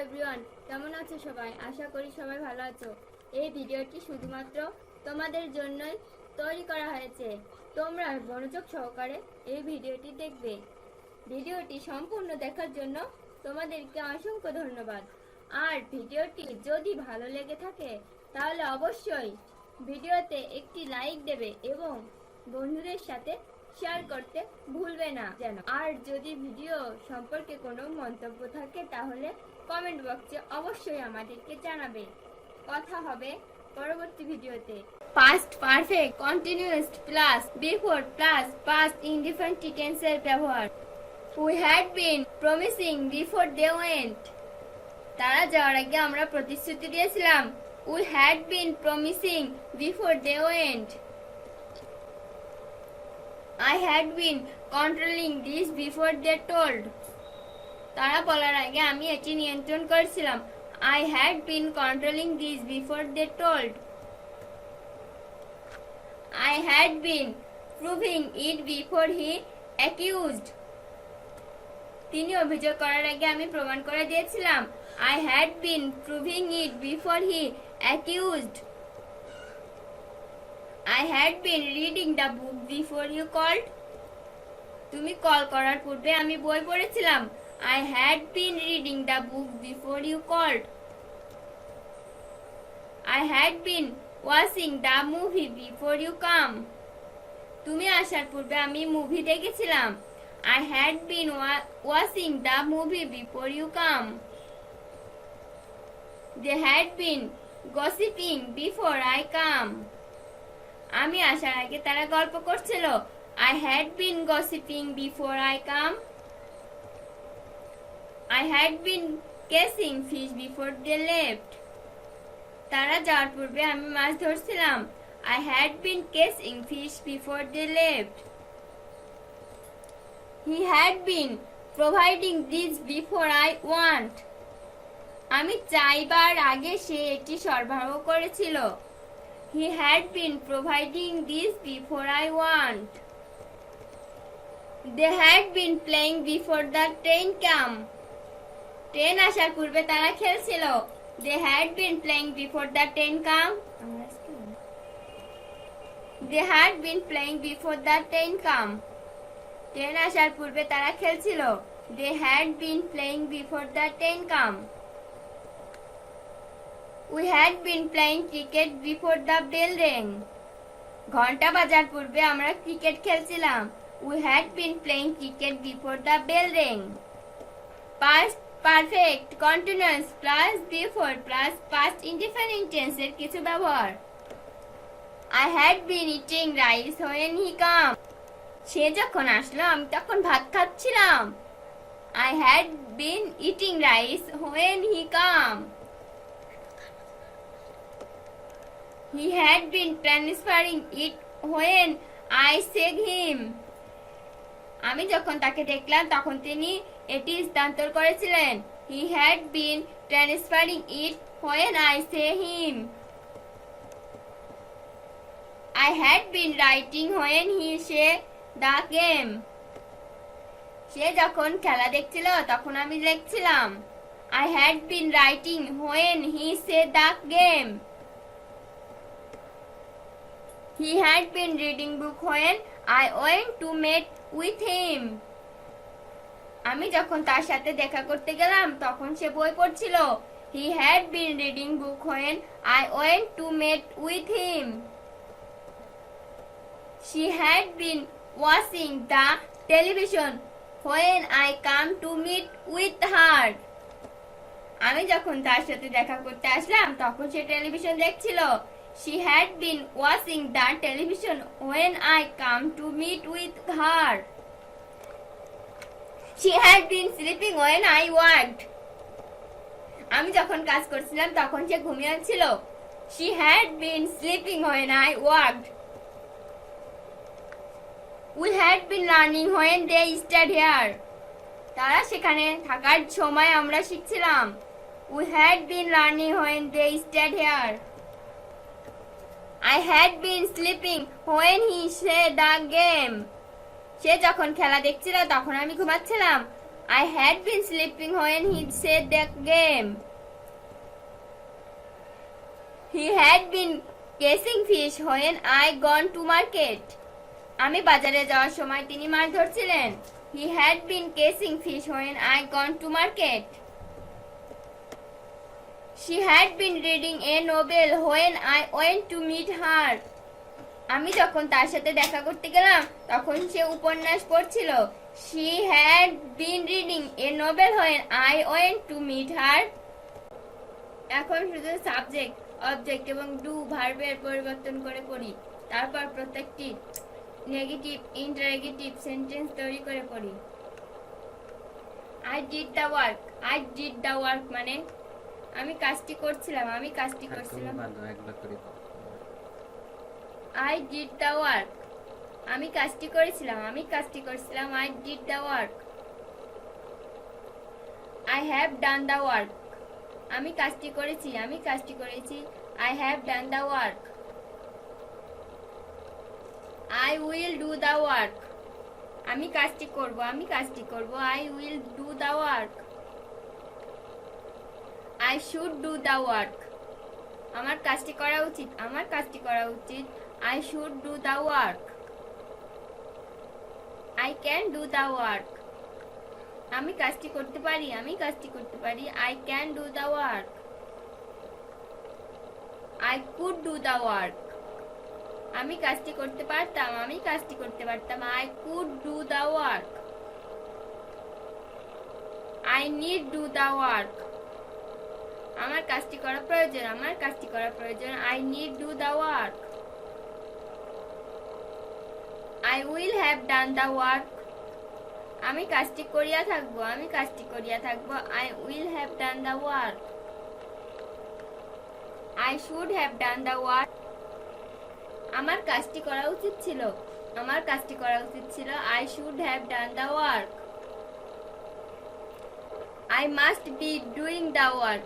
Everyone, কেমন আছো সবাই? আশা করি সবাই ভালো আছো। এই ভিডিওটি শুধুমাত্র তোমাদের জন্যই তৈরি করা হয়েছে। তোমরা মনোযোগ সহকারে এই ভিডিওটি দেখবে। ভিডিওটি সম্পূর্ণ দেখার জন্য তোমাদেরকে অসংখ্য ধন্যবাদ। আর ভিডিওটি যদি ভালো লেগে থাকে তাহলে অবশ্যই ভিডিওতে একটি লাইক দেবে এবং বন্ধুদের সাথে শেয়ার করতে ভুলবে না যেন। আর যদি ভিডিও সম্পর্কে কোনো মন্তব্য থাকে তাহলে কমেন্ট বক্সে অবশ্যই আমাদেরকে জানাবে। কথা হবে পরবর্তী ভিডিওতে। Past perfect continuous plus before plus past indefinite টেন্সের ব্যবহার। We had been promising before they went. তারা যাওয়ার আগে আমরা প্রতিশ্রুতি দিয়েছিলাম। We had been promising before they went. I had been controlling this before they told. তারা বলার আগে আমি এটি নিয়ন্ত্রণ করেছিলাম। I had been controlling this before they told. I had been proving it before he accused. তিনি অভিযোগ করার আগে আমি প্রমাণ করে দিয়েছিলাম। I had been proving it before he accused. I had been reading the book before you called. তুমি call করার পূর্বে আমি বই পড়েছিলাম। I had been reading the book before you called. I had been watching the movie before you come. তুমি আসার পূর্বে আমি মুভি দেখেছিলাম। I had been watching the movie before you come. They had been gossiping before I come. আমি আসার আগে তারা গল্প করছিল। I had been gossiping before I come. I had been catching fish before they left. তারা যাওয়ার পূর্বে আমি মাছ ধরছিলাম। I had been catching fish before they left. He had been providing this before I want. আমি চাইবার আগে সে এটি সরবরাহ করেছিল। He had been providing this before I want. They had been playing before the train came. Train আসার পূর্বে তারা খেলছিল। They had been playing before the train came. They had been playing before the train came. Train আসার পূর্বে তারা খেলছিল। They had been playing before the train came. We had been playing cricket before the bell rang. ঘন্টা বাজার পূর্বে আমরা cricket খেলছিলাম। We had been playing cricket before the bell rang. Past perfect continuous plus before plus past indefinite tense এর কিছু ব্যবহার। I had been eating rice when he came. সে যখন আসলো আমি তখন ভাত খাচ্ছিলাম। I had been eating rice when he came. He had been transferring it when I said him. আমি যখন তাকে দেখলাম তখন তিনি এটি স্থানান্তর করেছিলেন। He had been transferring it when I said him. I had been writing when he said the game. সে যখন খেলা দেখছিল তখন আমি লিখছিলাম। I had been writing when he said the game. He had been reading book when I went to meet with him. আমি যখন তার সাথে দেখা করতে গেলাম তখন সে বই পড়ছিল। He had been reading book when I went to meet with him. She had been watching the television when I come to meet with her. আমি যখন তার সাথে দেখা করতে আসলাম তখন সে টেলিভিশন দেখছিল। She had been watching the television when I come to meet with her. She had been sleeping when I worked. আমি যখন কাজ করছিলাম তখন সে ঘুমিয়ে ছিল। She had been sleeping when I worked. We had been learning when they stayed here. তারা সেখানে থাকার সময় আমরা শিখছিলাম। We had been learning when they stayed here. I had been sleeping when he said the game. সে যখন খেলা দেখছিল তখন আমি ঘুমাচ্ছিলাম। I had been sleeping when he said the game. He had been catching fish when I gone to market. আমি বাজারে যাওয়ার সময় তিনি মাছ ধরছিলেন. He had been catching fish when I gone to market. She had been reading a novel when I went to meet her. আমি যখন তার সাথে দেখা করতে গেলাম তখন সে উপন্যাস পড়ছিল. She had been reading a novel when I went to meet her. এখন শুধু সাবজেক্ট, অবজেক্ট এবং ডু ভার্বের পরিবর্তন করে পড়ি. তারপর প্রত্যেকটি নেগেটিভ ইন্টারোগেটিভ সেন্টেন্স তৈরি করে পড়ি. I did the work. I did the work মানে আমি কাজটি করছিলাম, আমি কাজটি করছিলাম. I did the work. আমি কাজটি করেছিলাম, আমি কাজটি করছিলাম. I did the work. I have done the work. আমি কাজটি করেছি, আমি কাজটি করেছি. I have done the work. I will do the work. আমি কাজটি করব, আমি কাজটি করব. I will do the work. I should do the work. আমার কাজটি করা উচিত, আমার কাজটি করা উচিত. I should do the work. I can do the work. আমি কাজটি করতে পারি, আমি কাজটি করতে পারি. I can do the work. I could do the work. আমি কাজটি করতে পারতাম, আমি কাজটি করতে পারতাম. I could do the work. I need do the work. আমার কাজটি করা প্রয়োজন, আমার কাজটি করা প্রয়োজন. I need do the work. I will have done the work. আমি কাজটি করিয়া থাকবো, আমি কাজটি করিয়া থাকবো. I will have done the work. I should have done the work. আমার কাজটি করা উচিত ছিল, আমার কাজটি করা উচিত ছিল. I should have done the work. I must be doing the work.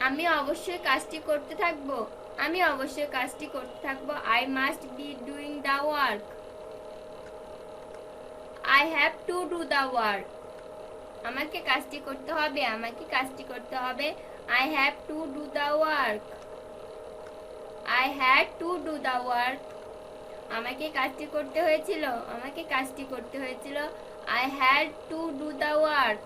আমি অবশ্যই কাজটি করতে থাকবো, আমি অবশ্যই কাজটি করতে থাকবো. I must be doing the work. I have to do the work. আমাকে কাজটি করতে হবে, আমাকে কাজটি করতে হবে. I have to do the work. I had to do the work. আমাকে কাজটি করতে হয়েছিল, আমাকে কাজটি করতে হয়েছিল. I had to do the work.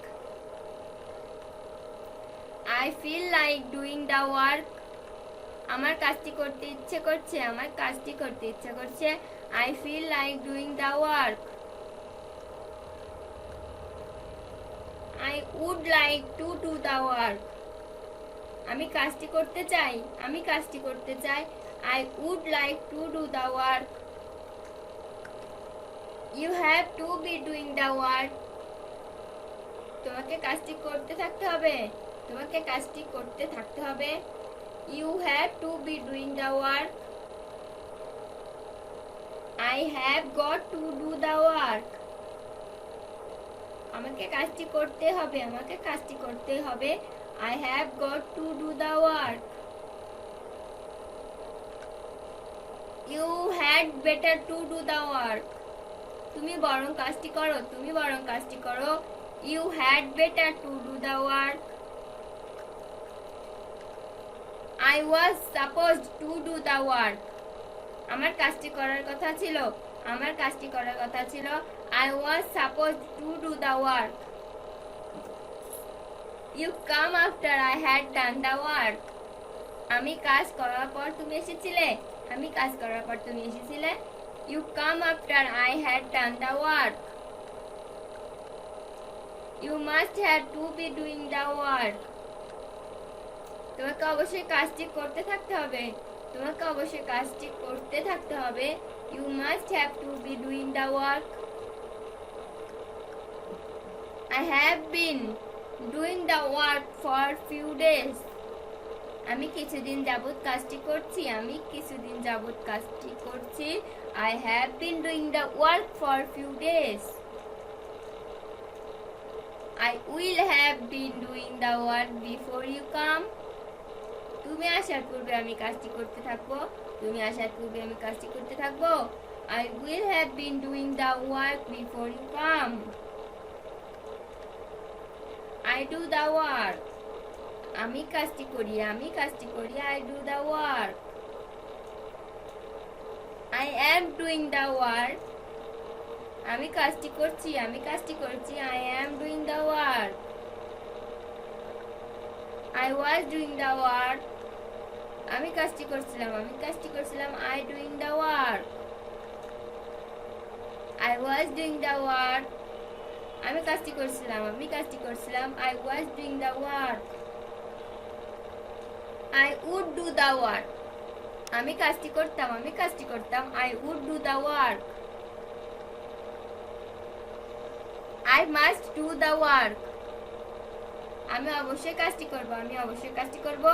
I feel like doing the work. আমার কাজটি করতে ইচ্ছে করছে, আমার কাজটি করতে ইচ্ছে করছে. I feel like doing the work. I would like to do the work. আমি কাজটি করতে চাই, আমি কাজটি করতে চাই. I would like to do the work. You have to be doing the work. তোমাকে কাজটি করতে থাকতে হবে, তোমাকে কাজটি করতে থাকতে হবে. You have to be doing the work. I have got to do the work. আমাকে কাজটি করতে হবে, আমাকে কাজটি করতে হবে. I have got to do the work. You had better to do the work. তুমি বরং কাজটি করো, তুমি বরং কাজটি করো. You had better to do the work. I was supposed to do the work. আমার কাজটি করার কথা ছিল, আমার কাজটি করার কথা ছিল. I was supposed to do the work. You come after I had done the work. আমি কাজ করার পর তুমি এসেছিলে, আমি কাজ করার পর তুমি এসেছিলে. You come after I had done the work. You must have to be doing the work. তোমাকে অবশ্যই কাজটি করতে থাকতে হবে, তোমাকে অবশ্যই কাজটি করতে থাকতে হবে. You must have to be doing the work. I have been doing the work for few days. আমি কিছুদিন যাবত কাজটি করছি, আমি কিছুদিন যাবত কাজটি করছি. I have been doing the work for few days. I will have been doing the work before you come. তুমি আসার পূর্বে আমি কাজটি করতে থাকবো, তুমি আসার পূর্বে আমি কাজটি করতে থাকবো. I will have been doing the work before you come. I do the work. আমি কাজটি করি, আমি কাজটি করি। I do the work. I am doing the work. আমি কাজটি করছি, আমি কাজটি করছি। I am doing the work. I was doing the work. আমি কাজটি করছিলাম, আমি কাজটি করছিলাম। I doing the work. I was doing the work. আমি কাজটি করছিলাম, আমি কাজটি করছিলাম। I was doing the work. I would do the work. আমি কাজটি করতাম, আমি কাজটি করতাম। I would do the work. I must do the work. আমি অবশ্যই কাজটি করব, আমি অবশ্যই কাজটি করব।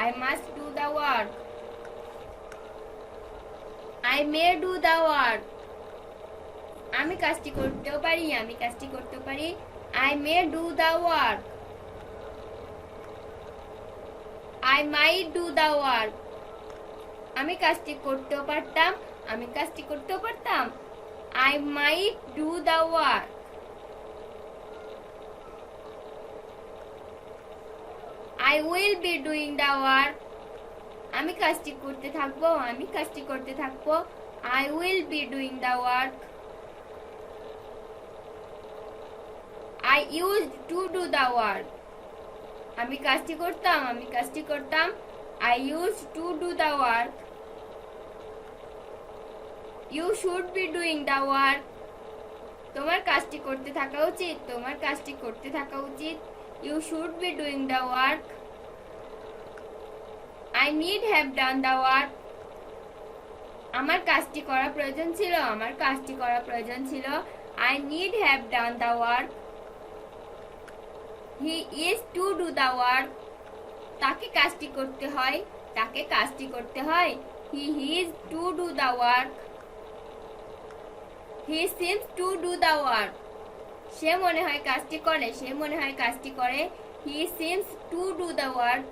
I must do the work. I may do the work. আমি কাজটি করতেও পারি, আমি কাজটি করতে পারি। I may do the work. I might do the work. আমি কাজটি করতেও পারতাম, আমি কাজটি করতেও পারতাম। I might do the work. I will be doing the work. আমি কাজটি করতে থাকবো, আমি কাজটি করতে থাকবো। I will be doing the work. I used to do the work. আমি কাজটি করতাম, আমি কাজটি করতাম। I used to do the work. You should be doing the work. তোমার কাজটি করতে থাকা উচিত, তোমার কাজটি করতে থাকা উচিত। You should be doing the work. I need have done the work. আমার কাজটি করা প্রয়োজন ছিল, আমার কাজটি করা প্রয়োজন ছিল। I need have done the work. He is to do the work. তাকে কাজটি করতে হয়, তাকে কাজটি করতে হয়। He is to do the work. He seems to do the work. সে মনে হয় কাজটি করে, সে মনে হয় কাজটি করে। He seems to do the work.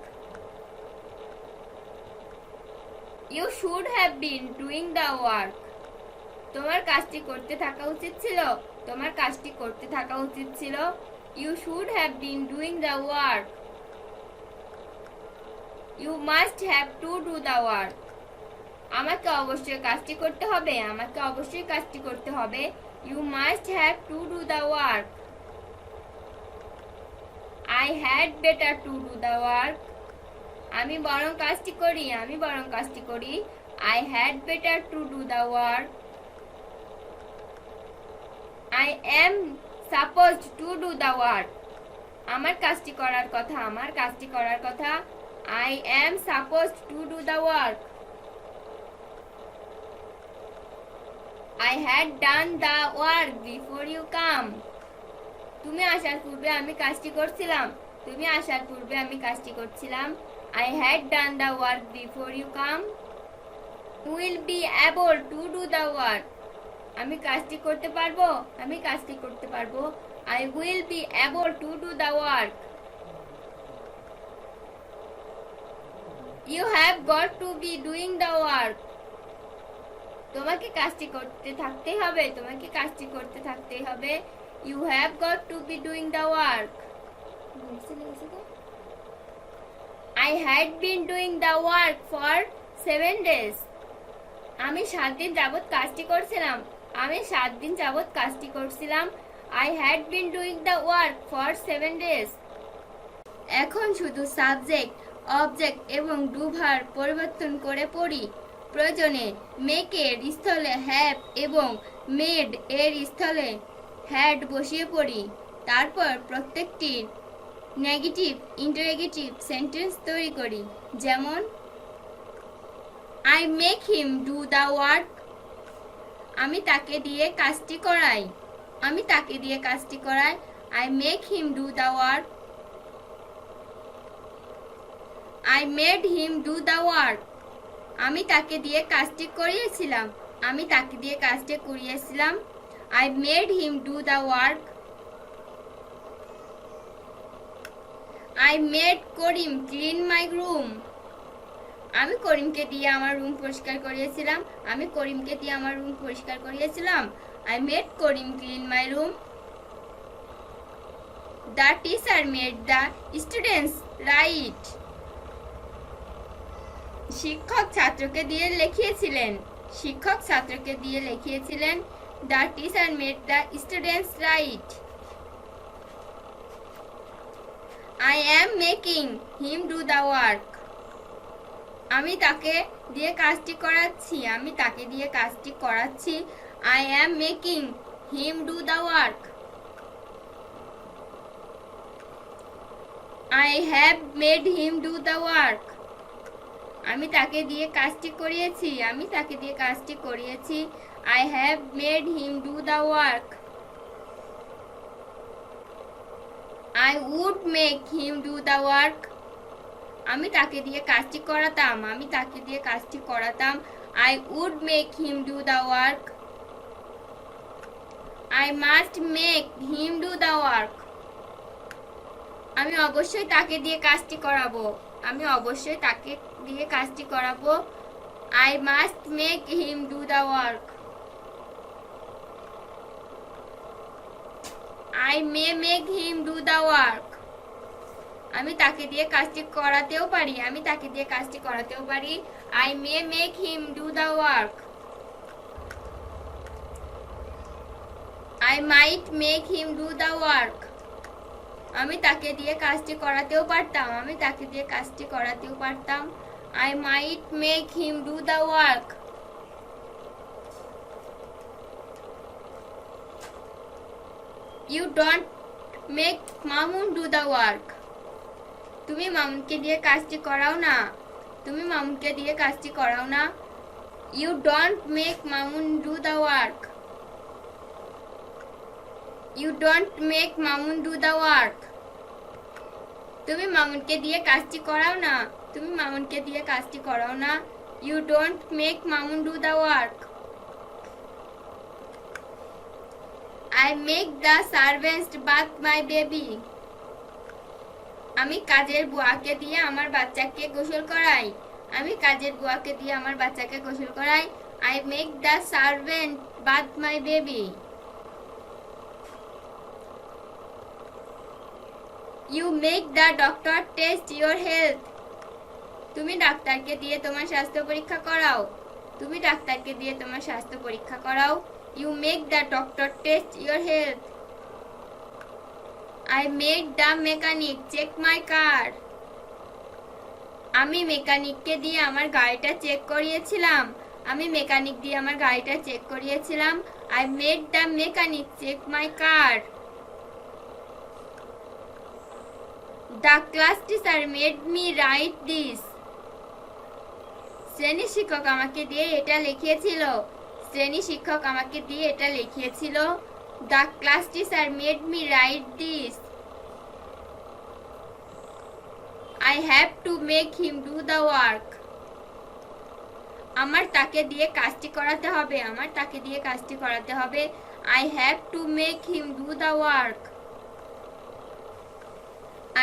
You should have been doing the work. তোমার কাজটি করতে থাকা উচিত ছিল, তোমার কাজটি করতে থাকা উচিত ছিল। You should have been doing the work. You must have to do the work. আমাকে অবশ্যই কাজটি করতে হবে, আমাকে অবশ্যই কাজটি করতে হবে। You must have to do the work. I had better to do the work. আমি বরং কাজটি করি, আমি বরং কাজটি করি। I had better to do the work. I am supposed to do the work. আমার কাজটি করার কথা, আমার কাজটি করার কথা। I am supposed to do the work. I had done the work before you come. তুমি আসার পূর্বে আমি কাজটি করছিলাম, তুমি আসার পূর্বে আমি কাজটি করছিলাম। I had done the work before you come. You will be able to do the work. আমি কাজটি করতে পারবো, আমি কাজটি করতে পারবো। I will be able to do the work. You have got to be doing the work. তোমাকে কাজটি করতে থাকতেই হবে, তোমাকে কাজটি করতে থাকতেই হবে। You have got to be doing the work. I had been doing the work for 7 days. আমি 7 দিন যাবত কাজটি করছিলাম, আমি 7 দিন যাবত কাজটি করছিলাম। I had been doing the work for 7 days. এখন শুধু সাবজেক্ট, অবজেক্ট এবং ডু ভার্ব পরিবর্তন করে পড়ি। প্রয়োজনে মেক এর স্থলে হ্যাভ এবং মেড এর স্থলে হ্যাড বসিয়ে পড়ি। তারপর প্রত্যেকটি নেগেটিভ ইন্টারোগেটিভ সেন্টেন্স তৈরি করি। যেমন I make him do the work. আমি তাকে দিয়ে কাজটি করাই, আমি তাকে দিয়ে কাজটি করাই। I make him do the work. I made him do the work. আমি তাকে দিয়ে কাজটি করিয়েছিলাম, আমি তাকে দিয়ে কাজটি করিয়েছিলাম। I made him do the work. I made Karim clean my room. আমি করিমকে দিয়ে আমার রুম পরিষ্কার করিয়েছিলাম, আমি করিমকে দিয়ে আমার রুম পরিষ্কার করিয়েছিলাম। I made Karim clean my room. The teacher made the students write. শিক্ষক ছাত্রকে দিয়ে লিখিয়েছিলেন। শিক্ষক ছাত্রকে দিয়ে লিখিয়েছিলেন। The teacher made the students write. I am making him do the work. আমি তাকে দিয়ে কাজটি করাচ্ছি। আমি তাকে দিয়ে কাজটি করাচ্ছি। I am making him do the work. I have made him do the work. আমি তাকে দিয়ে কাজটি করিয়েছি। আমি তাকে দিয়ে কাজটি করিয়েছি। I have made him do the work. I would make him do the work. আমি তাকে দিয়ে কাজটি করাতাম। আমি তাকে দিয়ে কাজটি করাতাম। I would make him do the work. I must make him do the work. আমি অবশ্যই তাকে দিয়ে কাজটি করাবো। আমি অবশ্যই তাকে দিয়ে কাজটি করাবো। I must make him do the work. I may make him do the work. আমি তাকে দিয়ে কাজটি করাতেও পারি। আমি তাকে দিয়ে কাজটি করাতেও পারি। I may make him do the work. I might make him do the work. আমি তাকে দিয়ে কাজটি করাতেও পারতাম। আমি তাকে দিয়ে কাজটি করাতেও পারতাম। I might make him do the work. You don't make Mamun do the work. তুমি মামুনকে দিয়ে কাজটি করাও না। তুমি মামুনকে দিয়ে কাজটি করাও না। You don't make Mamun do the work. You don't make Mamun do the work. তুমি মামুনকে দিয়ে কাজটি করাও না। তুমি মামুনকে দিয়ে কাজটি করাও না। You don't make Mamun do the work. I make the servants bath my baby. আমি কাজের বুয়াকে দিয়ে আমার বাচ্চাকে গোসল করাই। আমি কাজের বুয়াকে দিয়ে আমার বাচ্চাকে গোসল করাই। I make the servant bath my baby. You make the doctor test your health. তুমি ডাক্তারকে দিয়ে তোমার স্বাস্থ্য পরীক্ষা করাও। তুমি ডাক্তারকে দিয়ে তোমার স্বাস্থ্য পরীক্ষা করাও। You make the doctor test your health. I made the mechanic check my car. আমি মেকানিককে দিয়ে আমার গাড়িটা চেক করিয়েছিলাম। আমি মেকানিক দিয়ে আমার গাড়িটা চেক করিয়েছিলাম। I made the mechanic check my car. The class teacher made me write this. শ্রেণী শিক্ষক আমাকে দিয়ে এটা লিখিয়েছিল। শ্রেণী শিক্ষক আমাকে দিয়ে এটা লিখিয়েছিল। The class teacher made me write this. I have to make him do the work. আমার তাকে দিয়ে কাজটি করাতে হবে। আমার তাকে দিয়ে কাজটি করাতে হবে। I have to make him do the work.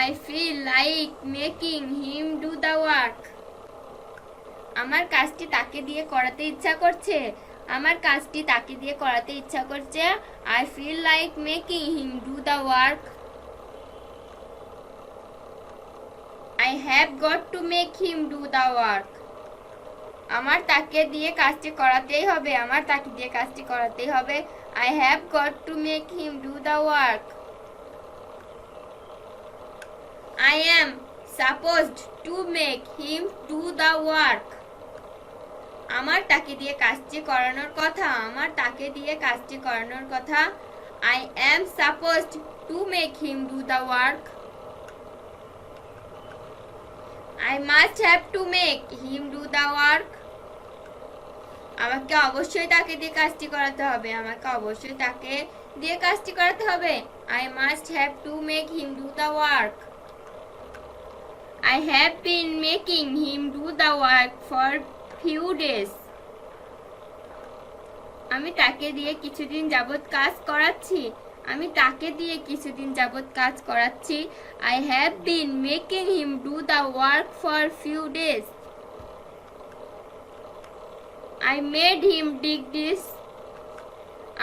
I feel like making him do the work. আমার কাজটি তাকে দিয়ে করাতে ইচ্ছা করছে। আমার কাজটি তাকে দিয়ে করাতে ইচ্ছা করছে। I feel like making him do the work. I have got to make him do the work. আমার তাকে দিয়ে কাজটি করাতেই হবে। আমার তাকে দিয়ে কাজটি করাতেই হবে। I have got to make him do the work. I am supposed to make him do the work. আমার তাকে দিয়ে কাজটি করানোর কথা। আমার তাকে দিয়ে কাজটি করানোর কথা। I am supposed to make him do the work. I must have to make him do the work. আমাকে অবশ্যই তাকে দিয়ে কাজটি করাতে হবে। আমাকে অবশ্যই তাকে দিয়ে কাজটি করাতে হবে। I must have to make him do the work. I have been making him do the work for few days. আমি তাকে দিয়ে কিছুদিন যাবত কাজ করাচ্ছি। আমি তাকে দিয়ে কিছুদিন যাবত কাজ করাচ্ছি। I have been making him do the work for few days. I made him dig this.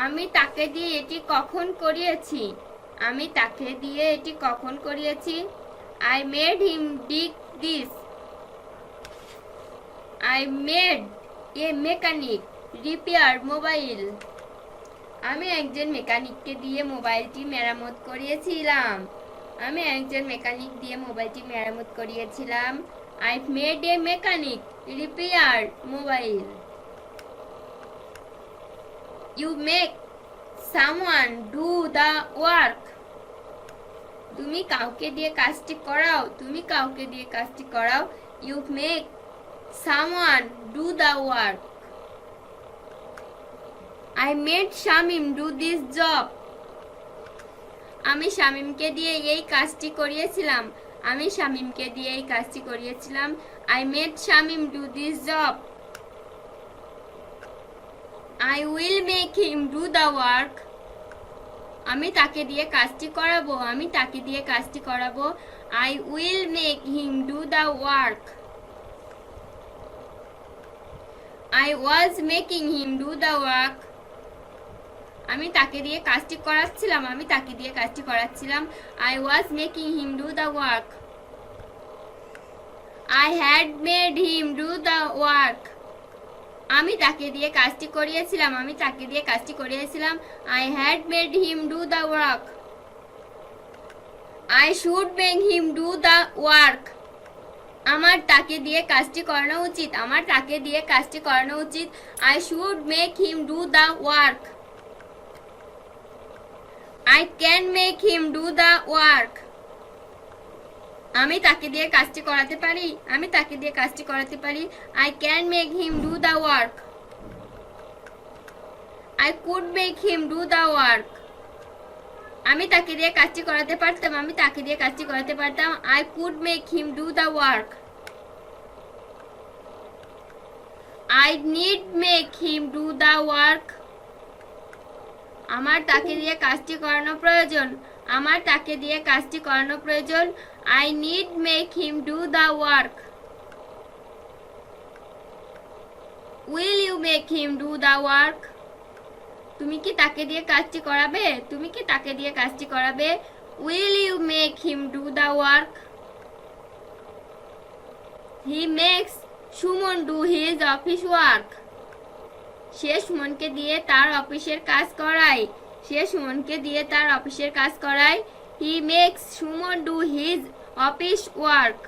আমি তাকে দিয়ে এটি কখন করিয়েছি। আমি তাকে দিয়ে এটি কখন করিয়েছি? I made him dig this. I made a mechanic repair mobile. আমি একজন মেকানিককে দিয়ে মোবাইলটি মেরামত করিয়েছিলাম। আমি একজন মেকানিক দিয়ে মোবাইলটি মেরামত করিয়েছিলাম। I made a mechanic repair mobile. You make someone do the work. তুমি কাউকে দিয়ে কাজটি করাও। তুমি কাউকে দিয়ে কাজটি করাও। You make someone do the work. I made Shamim do this job. আমি শামিমকে দিয়ে এই কাজটি করিয়েছিলাম। আমি শামিমকে দিয়ে এই কাজটি করিয়েছিলাম। I made Shamim do this job. I will make him do the work. আমি তাকে দিয়ে কাজটি করাবো। আমি তাকে দিয়ে কাজটি করাবো। I will make him do the work. I was making him do the work. আমি তাকে দিয়ে কাজটি করাচ্ছিলাম। আমি তাকে দিয়ে কাজটি করাচ্ছিলাম। I was making him do the work. I had made him do the work. আমি তাকে দিয়ে কাজটি করিয়েছিলাম। আমি তাকে দিয়ে কাজটি করিয়েছিলাম। I had made him do the work. I should make him do the work. আমার তাকে দিয়ে কাজটি করানো উচিত। আমার তাকে দিয়ে কাজটি করানো উচিত। I should make him do the work. I can make him do the work. আমি তাকে দিয়ে কাজটি করাতে পারি। আমি তাকে দিয়ে কাজটি করাতে পারি। I can make him do the work. I could make him do the work. আমি তাকে দিয়ে কাজটি করাতে পারতাম। আমি তাকে দিয়ে কাজটি করাতে পারতাম। I could make him do the work. I need make him do the work. আমার তাকে দিয়ে কাজটি করানো প্রয়োজন। আমার তাকে দিয়ে কাজটি করানো প্রয়োজন। I need make him do the work. Will you make him do the work? তুমি কি তাকে দিয়ে কাজটি করাবে? তুমি কি তাকে দিয়ে কাজটি করাবে? Will you make him do the work? He makes Suman do his office work. সে সুমনকে দিয়ে তার অফিসের কাজ করায়। সে সুমনকে দিয়ে তার অফিসের কাজ করায়। He makes Suman do his office work.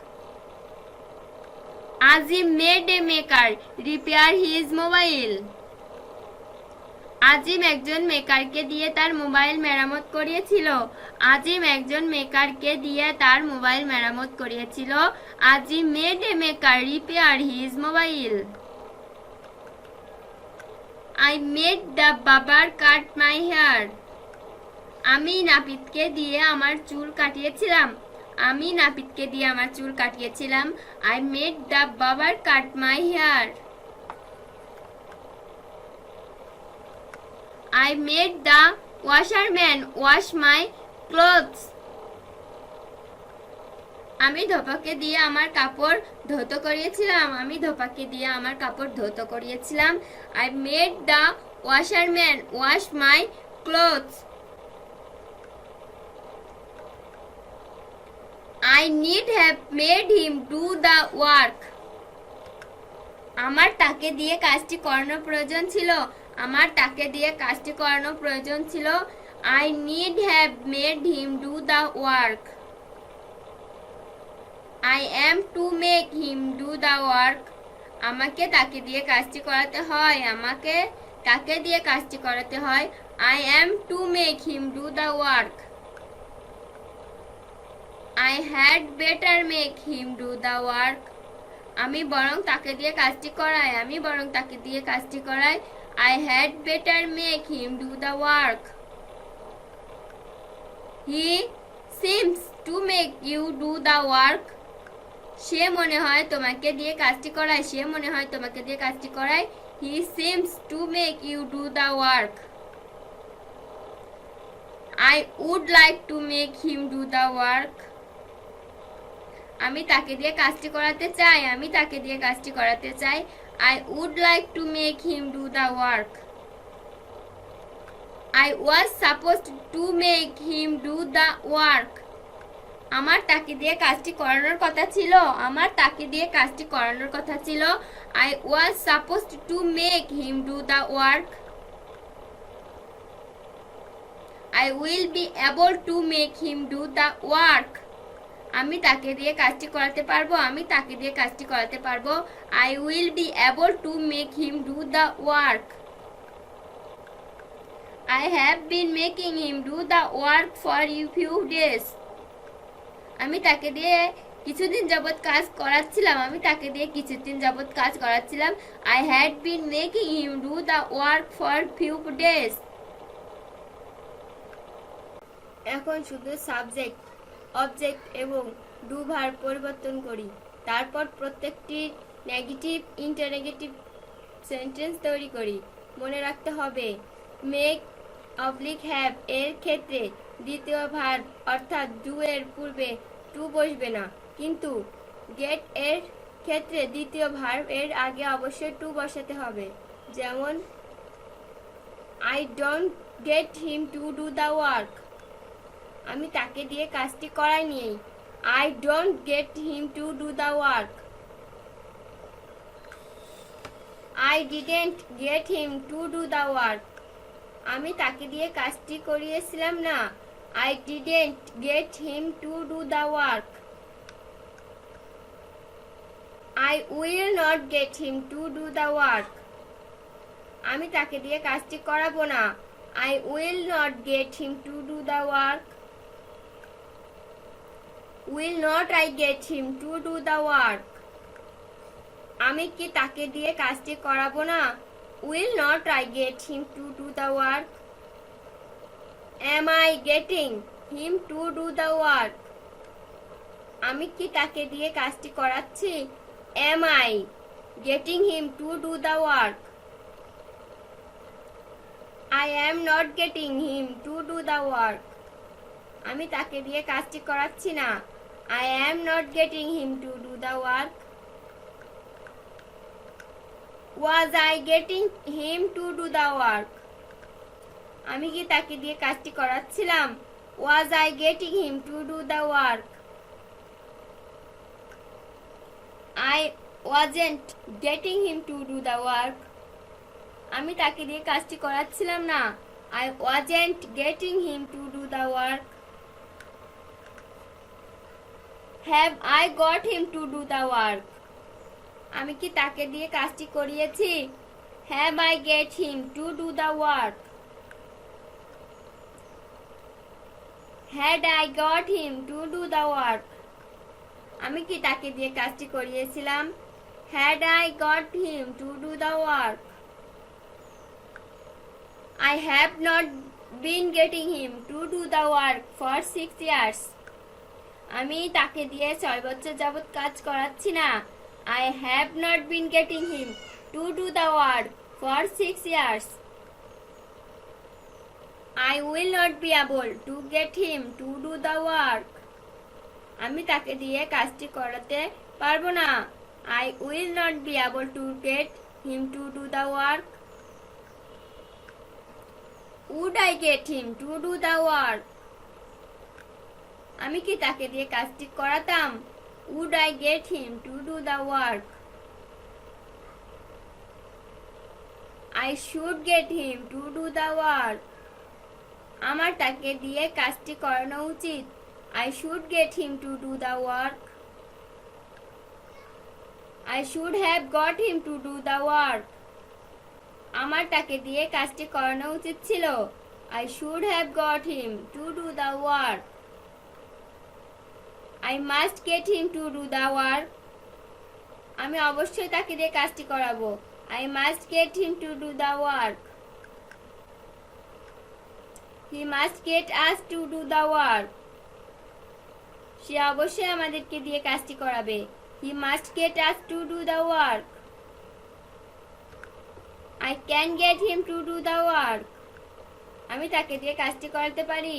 Azim made a maker repair his mobile. আজিম একজন মেকারকে দিয়ে তার মোবাইল মেরামত করিয়েছিল। আজিম একজন মেকারকে দিয়ে তার মোবাইল মেরামত করিয়েছিল। আজিম made a maker repair his mobile. I made the barber cut my hair. আমি নাপিতকে দিয়ে আমার চুল কাটিয়েছিলাম। আমি নাপিতকে দিয়ে আমার চুল কাটিয়েছিলাম। I made the barber cut my hair. I made the washerman wash my clothes. আমি ধোপাকে দিয়ে আমার কাপড় ধৌত করিয়েছিলাম। আমি ধোপাকে দিয়ে আমার কাপড় ধৌত করিয়েছিলাম। I made the washerman wash my clothes. I need have made him do the work. আমার তাকে দিয়ে কাজটি করানোর প্রয়োজন ছিল। আমার তাকে দিয়ে কাজটি করানোর প্রয়োজন ছিল। I need have made him do the work. I am to make him do the work. আমাকে তাকে দিয়ে কাজটি করাতে হয়। আমাকে তাকে দিয়ে কাজটি করাতে হয়। I am to make him do the work. I had better make him do the work. আমি বরং তাকে দিয়ে কাজটি করাই। আমি বরং তাকে দিয়ে কাজটি করাই। I had better make him do the work. He seems to make you do the work. সে মনে হয় তোমাকে দিয়ে কাজটি করায়। সে মনে হয় তোমাকে দিয়ে কাজটি করায়। He seems to make you do the work. I would like to make him do the work. আমি তাকে দিয়ে কাজটি করাতে চাই। আমি তাকে দিয়ে কাজটি করাতে চাই। I would like to make him do the work. I was supposed to make him do the work. আমার তাকে দিয়ে কাজটি করানোর কথা ছিল। আমার তাকে দিয়ে কাজটি করানোর কথা ছিল। I was supposed to make him do the work. I will be able to make him do the work. আমি তাকে দিয়ে কাজটি করাতে পারবো। আমি তাকে দিয়ে কাজটি করাতে পারবো। I will be able to make him do the work. I have been making him do the work for a few days. আমি তাকে দিয়ে কিছুদিন যাবত কাজ করাচ্ছিলাম। আমি তাকে দিয়ে কিছুদিন যাবত কাজ করাচ্ছিলাম। I had been making him do the work for few days. এখন শুধু সাবজেক্ট, অবজেক্ট এবং ডু ভার্ব পরিবর্তন করি। তারপর প্রত্যেকটি নেগেটিভ ইন্টারনেগেটিভ সেন্টেন্স তৈরি করি। মনে রাখতে হবে মেক অবলিক হ্যাভ এর ক্ষেত্রে দ্বিতীয় ভার্ব অর্থাৎ ডু এর পূর্বে টু বসবে না, কিন্তু গেট এর ক্ষেত্রে দ্বিতীয় ভার্ব এর আগে অবশ্যই টু বসাতে হবে। যেমন I don't get him to do the work. আমি তাকে দিয়ে কাজটি করাইনি। I don't get him to do the work. I didn't get him to do the work. আমি তাকে দিয়ে কাজটি করিয়েছিলাম না। I didn't get him to do the work. I will not get him to do the work. আমি তাকে দিয়ে কাজটি করাবো না। I will not get him to do the work. Will not I get him to do the work? আমি কি তাকে দিয়ে কাজটি করাবো না? Will not I get him to do the work? Am I getting him to do the work? আমি কি তাকে দিয়ে কাজটি করাচ্ছি? Am I getting him to do the work? I am not getting him to do the work. আমি তাকে দিয়ে কাজটি করাচ্ছি না। I am not getting him to do the work. Was I getting him to do the work? আমি কি তাকে দিয়ে কাজটি করাচ্ছিলাম? Was I getting him to do the work? I wasn't getting him to do the work. আমি তাকে দিয়ে কাজটি করাচ্ছিলাম না। I wasn't getting him to do the work. Have I got him to do the work? আমি কি তাকে দিয়ে কাজটি করিয়েছি? Have I get him to do the work? Had I got him to do the work? আমি কি তাকে দিয়ে কাজটি করিয়েছিলাম? Had I got him to do the work? I have not been getting him to do the work for 6 years. আমি তাকে দিয়ে 6 বছর যাবত কাজ করাচ্ছি না। I have not been getting him to do the work for 6 years. I will not be able to get him to do the work. আমি তাকে দিয়ে কাজটি করাতে পারবো না। I will not be able to get him to do the work. Would I get him to do the work? আমি কি তাকে দিয়ে কাজটি করাতাম? Would I get him to do the work? I should get him to do the work. আমার তাকে দিয়ে কাজটি করানো উচিত। I should get him to do the work. I should have got him to do the work. আমার তাকে দিয়ে কাজটি করানো উচিত ছিল। I should have got him to do the work. I must get him to do the work. আমি অবশ্যই তাকে দিয়ে কাজটি করাবো। I must get him to do the work. He must get us to do the work. সে অবশ্যই আমাদেরকে দিয়ে কাজটি করাবে। He must get us to do the work. I can get him to do the work. আমি তাকে দিয়ে কাজটি করাতে পারি।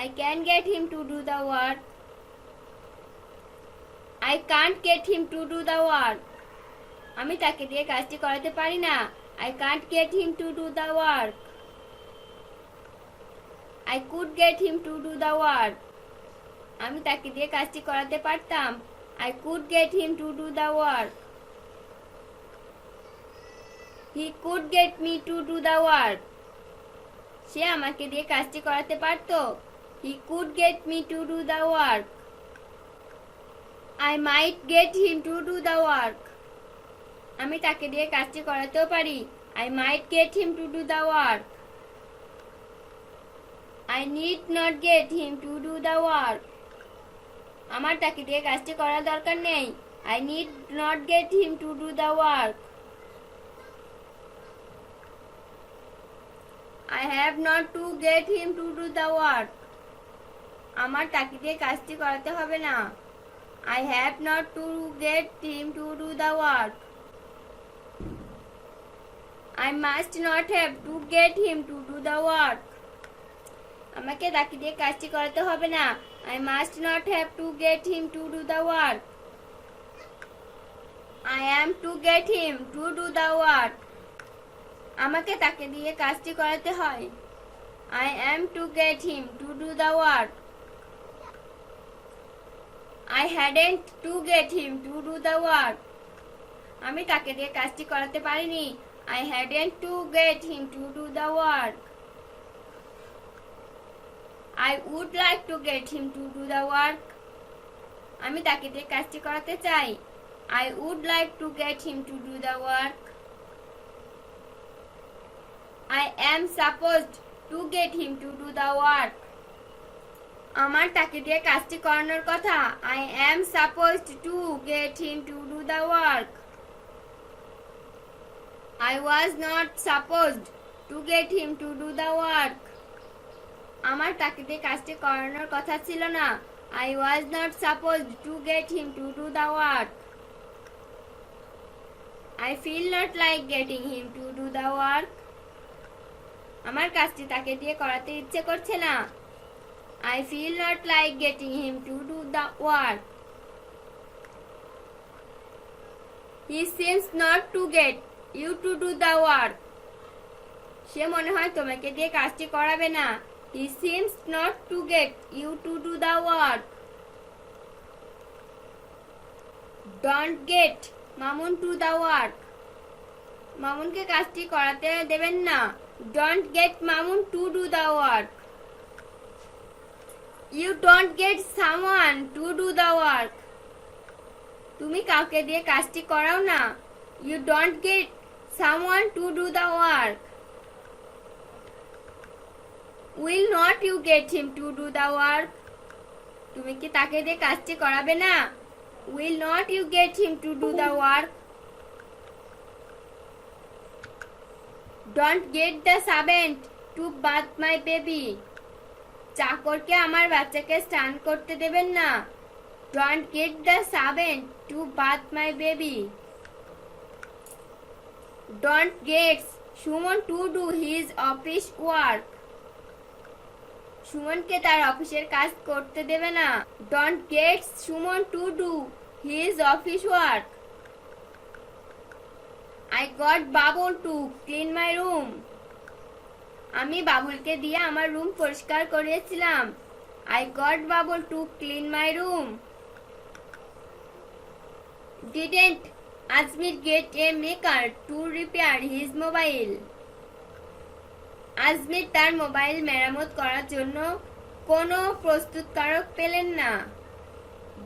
I can get him to do the work. I can't get him to do the work. আমি তাকে দিয়ে কাজটি করাতে পারি না। I can't get him to do the work. I could get him to do the work. আমি তাকে দিয়ে কাজটি করাতে পারতাম। I could get him to do the work. He could get me to do the work. সে আমাকে দিয়ে কাজটি করাতে পারতো। He could get me to do the work. I might get him to do the work. আমি তাকে দিয়ে কাজটি করাতেও পারি। I might get him to do the work. I need not get him to do the work. আমার তাকে দিয়ে কাজটি করার দরকার নেই। I need not get him to do the work. I have not to get him to do the work. আমার তাকে দিয়ে কাজটি করাতে হবে না। I have not to get him to do the work. I must not have to get him to do the work. আমাকে তাকে দিয়ে কাজটি করাতে হবে না। I must not have to get him to do the work. I am to get him to do the work. আমাকে তাকে দিয়ে কাজটি করাতে হয়। I am to get him to do the work. I hadn't to get him to do the work. আমি তাকে দিয়ে কাজটি করাতে পারিনি। I hadn't to get him to do the work. I would like to get him to do the work. আমি তাকে দিয়ে কাজটি করাতে চাই। I would like to get him to do the work. I am supposed to get him to do the work. আমার তাকে দিয়ে কাজটি করানোর কথা। I am supposed to get him to do the work. I was not supposed to get him to do the work. আমার তাকে দিয়ে কাজটি করানোর কথা ছিল না। I was not supposed to get him to do the work. I feel not like getting him to do the work. আমার কাজটি তাকে দিয়ে করাতে ইচ্ছে করছে না। I feel not like getting him to do the work. He seems not to get you to do the work. সে মনে হয় তোমাকে দিয়ে কাজটি করাবে না। He seems not to get you to do the work. Don't get Mamun to the work. মামুনকে কাজটি করাতে দেবেন না। Don't get Mamun to do the work. You don't get someone to do the work. তুমি কাউকে দিয়ে কাজটি করাও না। You don't get someone to do the work. Will not you get him to do the work? তুমি কি তাকে দিয়ে কাজটি করাবে না? Will not you get him to do the work? Don't get the servant to bath my baby. চাকরকে আমার বাচ্চাকে স্নান করতে দেবেন না। Don't get the servant to bath my baby. Don't get someone to do his office work. সুমনকে তার অফিসের কাজ করতে দেবে না। Don't get someone to do his office work. I got Babul to clean my room. আমি বাবুলকে দিয়ে আমার রুম পরিষ্কার করিয়েছিলাম। I got Babul to clean my room. Didn't Azmir get a maker to repair his mobile? Ajmer তার mobile মেরামত করার জন্য কোনো প্রস্তুতকারক পেলেন না।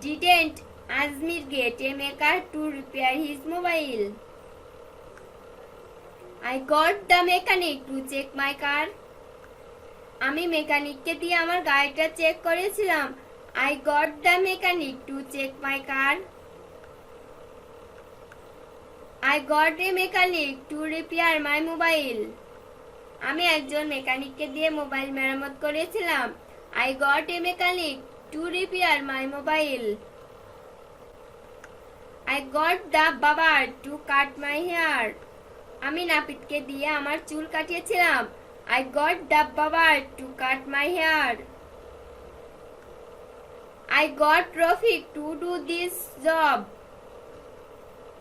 Didn't Azmir get a maker to repair his mobile? I got the mechanic to check my car. আমি মেকানিককে দিয়ে আমার গাড়িটা চেক করেছিলাম। I got the mechanic to check my car. I got a mechanic to repair my mobile. আমি একজন মেকানিককে দিয়ে mobile মেরামত করেছিলাম। I got a mechanic to repair my mobile. I got the barber to cut my hair. আমি নাপিতকে দিয়ে আমার চুল কাটিয়েছিলাম। I got the barber to cut my hair. I got Rafiq to do this job.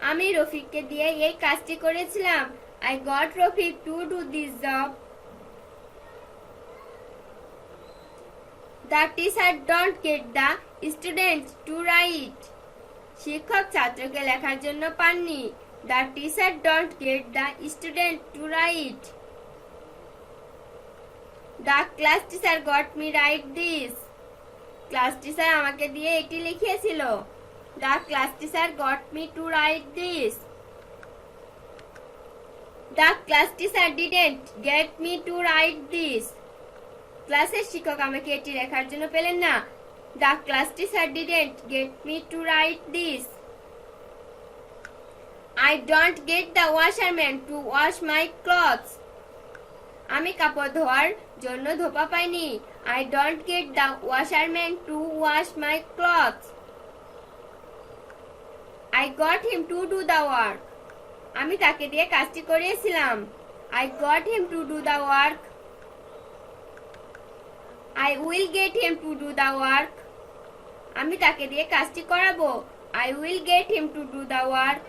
আমি রফিককে দিয়ে এই কাজটি করেছিলাম। I got Rafiq to do this job. The teacher don't get the students to write. শিক্ষক ছাত্রকে লেখার জন্য পাননি। The teacher don't get the student to write. The class teacher got me write this. Class teacher আমাকে দিয়ে এটি লিখিয়েছিল। The class teacher got me to write this. The class teacher didn't get me to write this. ক্লাসের শিক্ষক আমাকে এটি লেখার জন্য পেলেন না। The class teacher didn't get me to write this. I don't get the washerman to wash my clothes. আমি কাপড় ধোয়ার জন্য ধোপা পাইনি। I don't get the washerman to wash my clothes. I got him to do the work. আমি তাকে দিয়ে কাজটি করিয়েছিলাম। I got him to do the work. I will get him to do the work. আমি তাকে দিয়ে কাজটি করাবো। I will get him to do the work.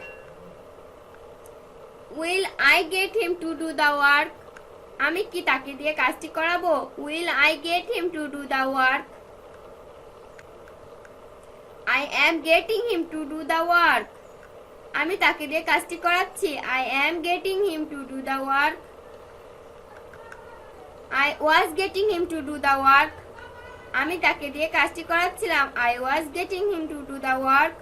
Will I get him to do the work? আমি কি তাকে দিয়ে কাজটি করাবো? Will I get him to do the work? I am getting him to do the work. আমি তাকে দিয়ে কাজটি করাচ্ছি। I am getting him to do the work. I was getting him to do the work. আমি তাকে দিয়ে কাজটি করাচ্ছিলাম। I was getting him to do the work.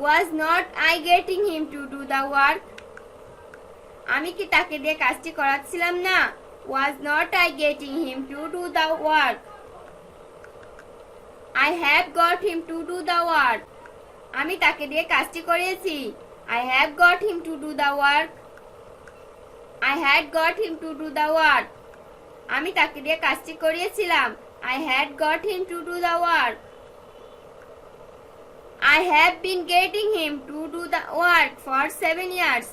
Was not I getting him to do the work? আমি কি তাকে দিয়ে কাজটি করাচ্ছিলাম না? Was not I getting him to do the work? I have got him to do the work. আমি তাকে দিয়ে কাজটি করিয়েছি। I have got him to do the work. I had got him to do the work. আমি তাকে দিয়ে কাজটি করিয়েছিলাম। I had got him to do the work. I have been getting him to do the work for 7 years.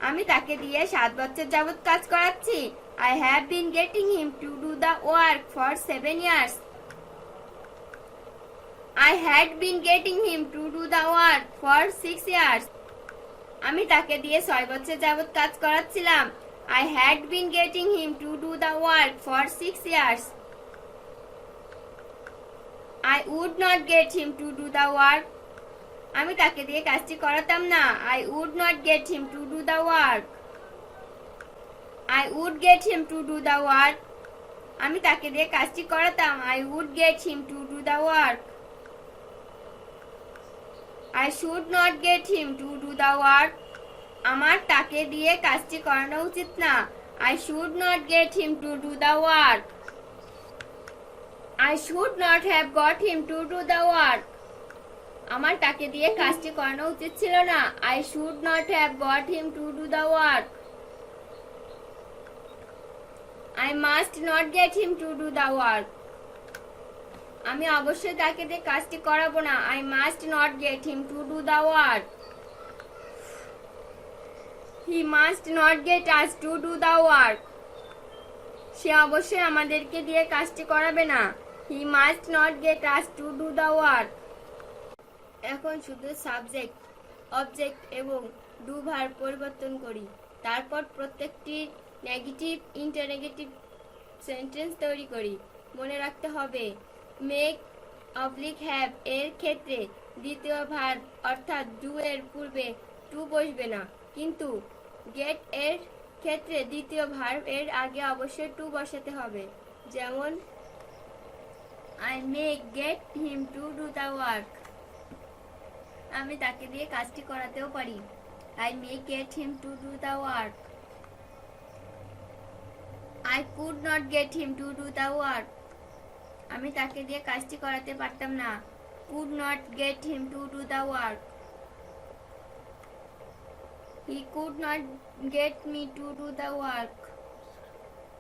আমি তাকে দিয়ে 7 বছর যাবত কাজ করাচ্ছি। I have been getting him to do the work for 7 years. I had been getting him to do the work for 6 years. আমি তাকে দিয়ে 6 বছর যাবত কাজ করাচ্ছিলাম। I had been getting him to do the work for 6 years. I would not get him to do the work. আমি তাকে দিয়ে কাজটি করাতাম না। I would not get him to do the work. I would get him to do the work. আমি তাকে দিয়ে কাজটি করাতাম। I would get him to do the work. I should not get him to do the work. আমার তাকে দিয়ে কাজটি করানো উচিত না। I should not get him to do the work. I should not have got him to do the work. আমার তাকে দিয়ে কাজটি করানো উচিত ছিল না। I should not have got him to do the work. I must not get him to do the work. আমি অবশ্যই তাকে দিয়ে কাজটি করাবো না। I must not get him to do the work. He must not get us to do the work. সে অবশ্যই আমাদেরকে দিয়ে কাজটি করাবে না। He must not get us to do the work. এখন শুধু সাবজেক্ট, অবজেক্ট এবং ডু ভার্ব পরিবর্তন করি। তারপর প্রত্যেকটি নেগেটিভ ইন্টারনেগেটিভ সেন্টেন্স তৈরি করি। মনে রাখতে হবে মেক অবলিক হ্যাভ এর ক্ষেত্রে দ্বিতীয় ভার্ব অর্থাৎ ডু এর পূর্বে টু বসবে না, কিন্তু গেট এর ক্ষেত্রে দ্বিতীয় ভার্ব এর আগে অবশ্যই টু বসাতে হবে। যেমন I may get him to do the work. আমি তাকে দিয়ে কাজটি করাতেও পারি। I may get him to do the work. I could not get him to do the work. আমি তাকে দিয়ে কাজটি করাতে পারতাম না। Could not get him to do the work. He could not get me to do the work.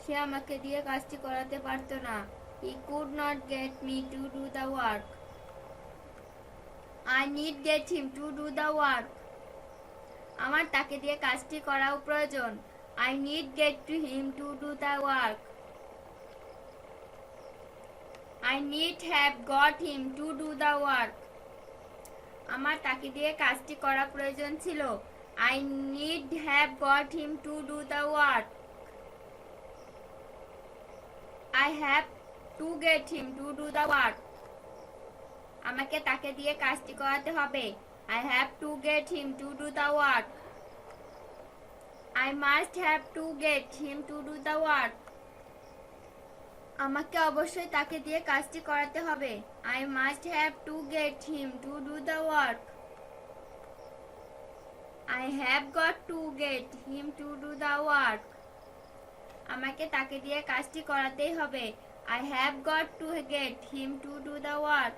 সে আমাকে দিয়ে কাজটি করাতে পারতো না। He could not get me to do the work. I need get him to do the work. আমার তাকে দিয়ে কাজটি করাও প্রয়োজন। I need get to him to do the work. I need have got him to do the work. আমার তাকে দিয়ে কাজটি করা প্রয়োজন ছিল। I need have got him to do the work. I have to get him to do the work. আমাকে তাকে দিয়ে কাজটি করাতে হবে। I have to get him to do the work. I must have to get him to do the work. আমাকে অবশ্যই তাকে দিয়ে কাজটি করাতে হবে। I must have to get him to do the work. I have got to get him to do the work. আমাকে তাকে দিয়ে কাজটি করাতেই হবে। I have got to get him to do the work.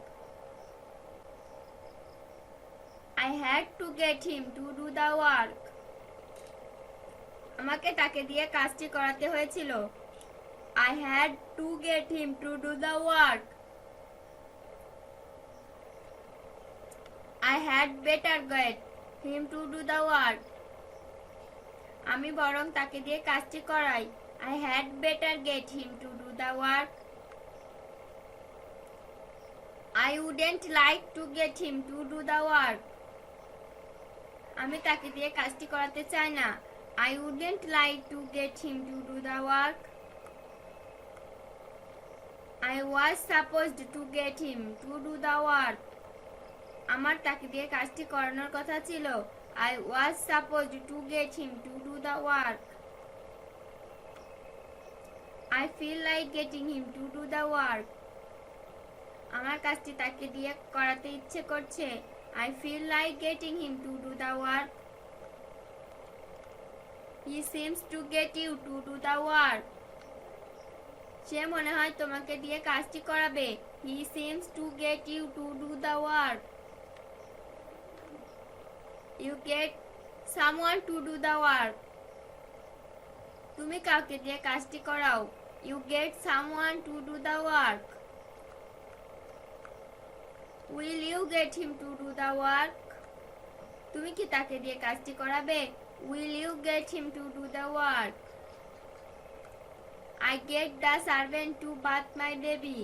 I had to get him to do the work. আমাকে তাকে দিয়ে কাজটি করাতে হয়েছিল। I had to get him to do the work. I had better get him to do the work. আমি বরং তাকে দিয়ে কাজটি করাই। I had better get him to do the work. I wouldn't like to get him to do the work. আমি তাকে দিয়ে কাজটি করাতে চাই না। I wouldn't like to get him to do the work. I was supposed to get him to do the work. আমার তাকে দিয়ে কাজটি করানোর কথা ছিল। I was supposed to get him to do the work. I feel like getting him to do the work. আমার কাজটি তাকে দিয়ে করাতে ইচ্ছে করছে। I feel like getting him to do the work. He seems to get you to do the work. সে মনে হয় তোমাকে দিয়ে কাজটি করাবে। He seems to get you to do the work. You get someone to do the work. তুমি কাউকে দিয়ে কাজটি করাও। You get someone to do the work. Will you get him to do the work? তুমি কি তাকে দিয়ে কাজটি করাবে? Will you get him to do the work? I get the servant to bath my baby.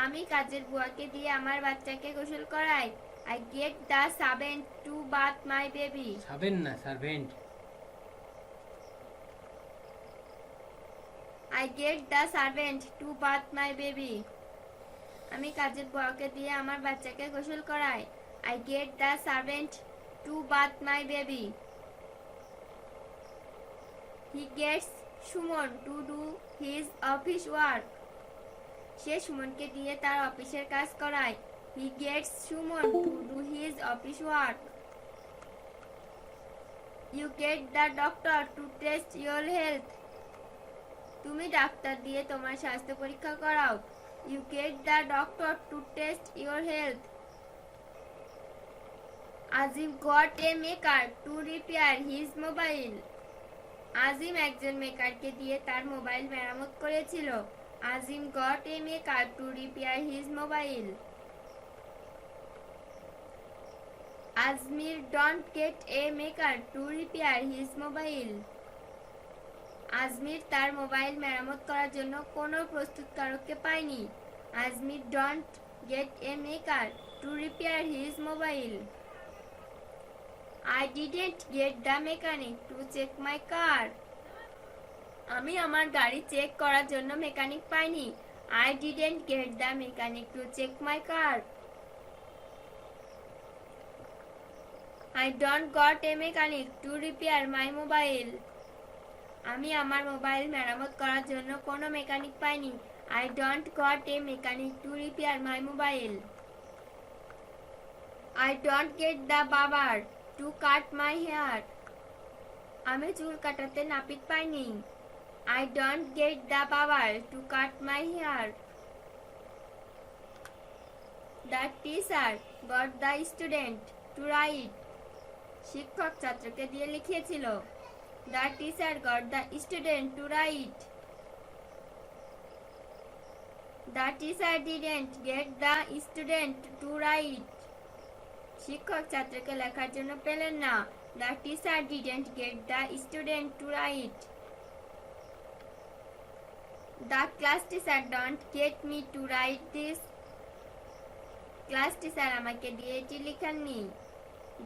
আমি কাজের বুয়াকে দিয়ে আমার বাচ্চাকে গোসল করাই। I get the servant to bath my baby. সাবেন না servant. I get the servant to bath my baby. আমি কাজের বুয়াকে দিয়ে আমার বাচ্চাকে গোসল করাই। I get the servant to bath my baby. He gets Suman to do his office work. সে সুমনকে দিয়ে তার অফিসের কাজ করায়। He gets Suman to do his office work. You get the doctor to test your health. তুমি ডাক্তার দিয়ে তোমার স্বাস্থ্য পরীক্ষা করাও। You get the doctor to test your health. Azim got a maker to repair his mobile. আজিম একজন মেকারকে দিয়ে তার mobile মেরামত করেছিল। আজিম got a maker to repair his mobile. Azmir don't get a maker to repair his mobile. Ajmer তার mobile মেরামত করার জন্য কোনো প্রস্তুতকারককে পায়নি। Ajmer don't get a maker to repair his mobile. I didn't get the mechanic to check my car. আমি আমার গাড়ি check করার জন্য মেকানিক পাইনি। I didn't get the mechanic to check my car. I don't got a mechanic to repair my mobile. আমি আমার mobile মেরামত করার জন্য কোনো মেকানিক পাইনি। I don't got a mechanic to repair my mobile. I don't get the barber to cut my hair. আমি চুল কাটাতে নাপিত পাইনি। I don't get the barber to cut my hair. The teacher got the student to write. শিক্ষক ছাত্রকে দিয়ে লিখিয়েছিল। The teacher got the student to write. The teacher didn't get the student to write. শিক্ষক ছাত্রকে লেখার জন্য পেলেন না। The teacher didn't get the student to write. The class teacher don't get me to write this. Class teacher আমাকে দিয়ে এটি লেখাননি।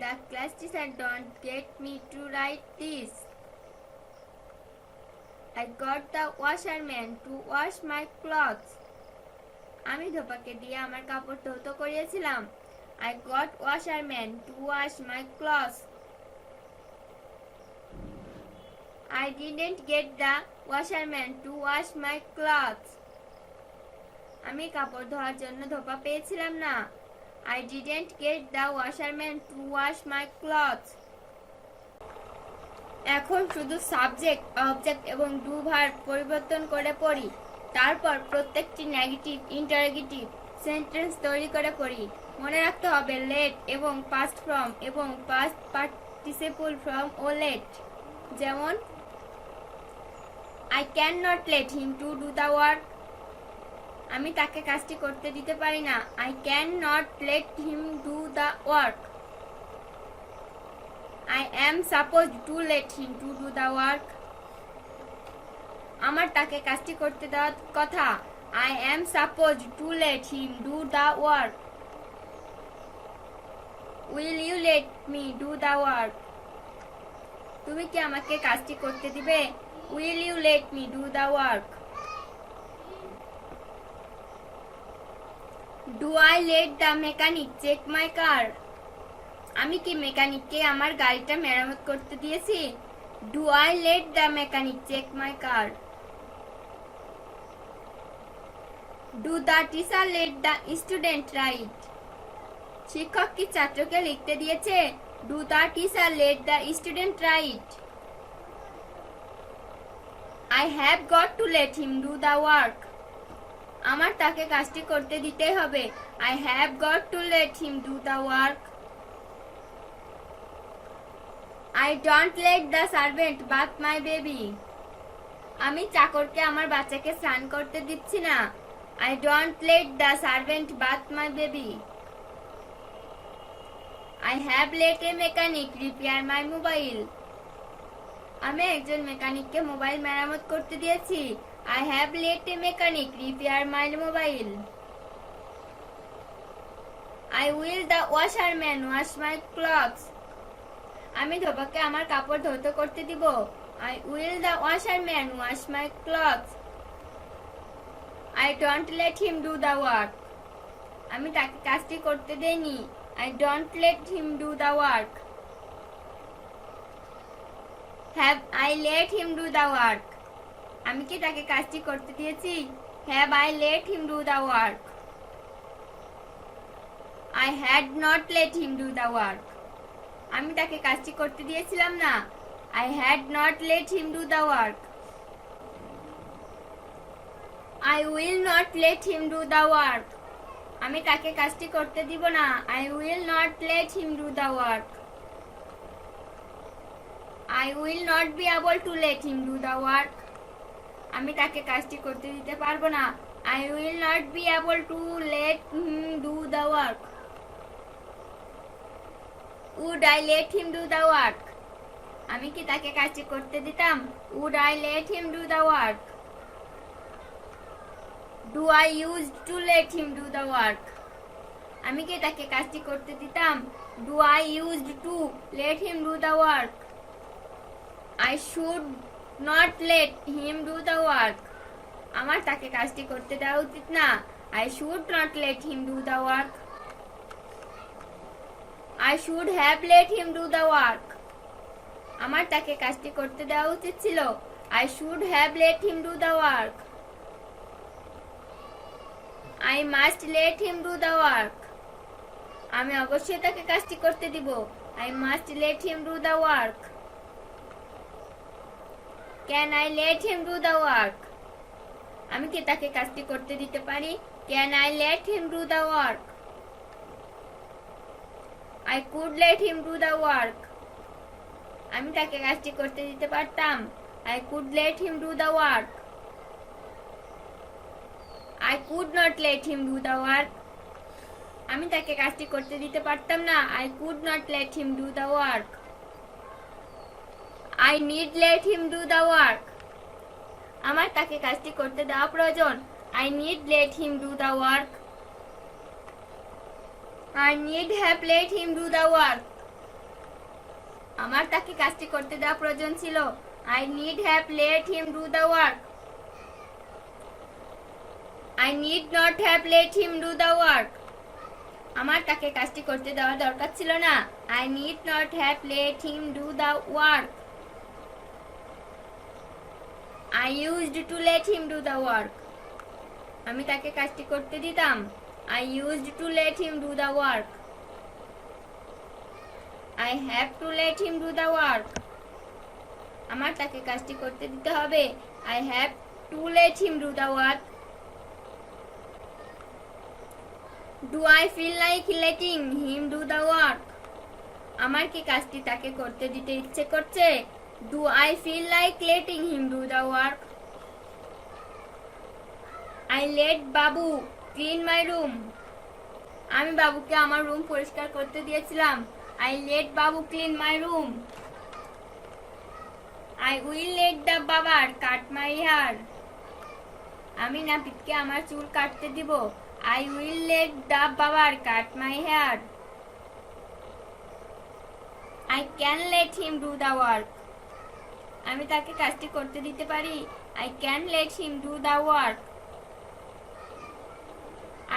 The class teacher don't get me to write this. I got the washerman to wash my clothes. আমি ধোপাকে দিয়ে আমার কাপড় ধৌত করিয়েছিলাম। I got washerman to wash my clothes. I didn't get the washerman to wash my clothes. আমি কাপড় ধোয়ার জন্য ধোপা পেয়েছিলাম না। I didn't get the washerman to wash my clothes. এখন শুধু সাবজেক্ট, অবজেক্ট এবং ডু ভার্ব পরিবর্তন করে পড়ি। তারপর প্রত্যেকটি নেগেটিভ ইন্টারোগেটিভ সেন্টেন্স তৈরি করে পড়ি। মনে রাখতে হবে লেট এবং পাস্ট ফর্ম এবং পাস্ট পার্টিসিপল ফর্ম ও লেট। যেমন I cannot let him to do the work. আমি তাকে কাজটি করতে দিতে পারি না। I cannot let him do the work. I am supposed to let him to do the work. আমার তাকে কাজটি করতে দেওয়ার কথা। I am supposed to let him do the work. Will you let me do the work? তুমি কি আমাকে কাজটি করতে দিবে? Will you let me do the work? Do I let the mechanic check my car? আমি কি মেকানিককে আমার গাড়িটা মেরামত করতে দিয়েছি? Do I let the mechanic check my car? Do the teacher let the student write? শিক্ষক কি ছাত্রকে লিখতে দিয়েছে? Do the teacher let the student write? I have got to let him do the work. আমার তাকে কাজটি করতে দিতে হবে। I have got to let him do the work. I don't let the servant bath my baby. আমি চাকরকে আমার বাচ্চাকে স্নান করতে দিচ্ছি না। I don't let the servant bath my baby. I have let a mechanic repair my mobile. আমি একজন মেকানিককে mobile মেরামত করতে দিয়েছি। I have let a mechanic repair my mobile. I will the washerman wash my clothes. আমি ধোপাকে আমার কাপড় ধৌত করতে দিব। I will the washerman wash my clothes. I don't let him do the work. আমি তাকে কাজটি করতে দেইনি। I don't let him do the work. Have I let him do the work? আমি কি তাকে কাজটি করতে দিয়েছি? Have I let him do the work? I had not let him do the work. আমি তাকে কাজটি করতে দিয়েছিলাম না। I had not let him do the work. I will not let him do the work. আমি তাকে কাজটি করতে দিব না। I will not let him do the work. I will not be able to let him do the work. আমি তাকে কাজটি করতে দিতে পারবো না। I will not be able to let him do the work. Would I let him do the work? আমি কি তাকে কাজটি করতে দিতাম? Would I let him do the work? Do I used to let him do the work? আমি কি তাকে কাজটি করতে দিতাম? Do I used to let him do the work? I should not let him do the work. আমার তাকে কাজটি করতে দেওয়া উচিত না। I should not let him do the work. I should have let him do the work. আমার তাকে কাজটি করতে দেওয়া উচিত ছিল। I should have let him do the work. I must let him do the work. আমি অবশ্যই তাকে কাজটি করতে দিব। I must let him do the work. Can I let him do the work? আমি কি তাকে কাজটি করতে দিতে পারি? Can I let him do the work? I could let him do the work. আমি তাকে কাজটি করতে দিতে পারতাম। I could let him do the work. I could not let him do the work. আমি তাকে কাজটি করতে দিতে পারতাম না। I could not let him do the work. I need let him do the work. আমার তাকে কাজটি করতে দেওয়া প্রয়োজন। I need let him do the work. I need have let him do the work. আমার তাকে কাজটি করতে দেওয়া প্রয়োজন ছিল। I need have let him do the work. I need not have let him do the work. আমার তাকে কাজটি করতে দেওয়ার দরকার ছিল না। I need not have let him do the work. I used to let him do the work. আমি তাকে কাজটি করতে দিতাম। I used to let him do the work. I have to let him do the work. আমার তাকে কাজটি করতে দিতে হবে। I have to let him do the work. Do I feel like letting him do the work? আমার কি কাজটি তাকে করতে দিতে ইচ্ছে করছে? Do I feel like letting him do the work? I let Babu clean my room. আমি বাবুকে আমার রুম পরিষ্কার করতে দিয়েছিলাম। I let Babu clean my room. I will let the barber cut my hair. আমি নাপিতকে আমার চুল কাটতে দিব। I will let the barber cut my hair. I can let him do the work. আমি তাকে কাজটি করতে দিতে পারি। I can let him do the work.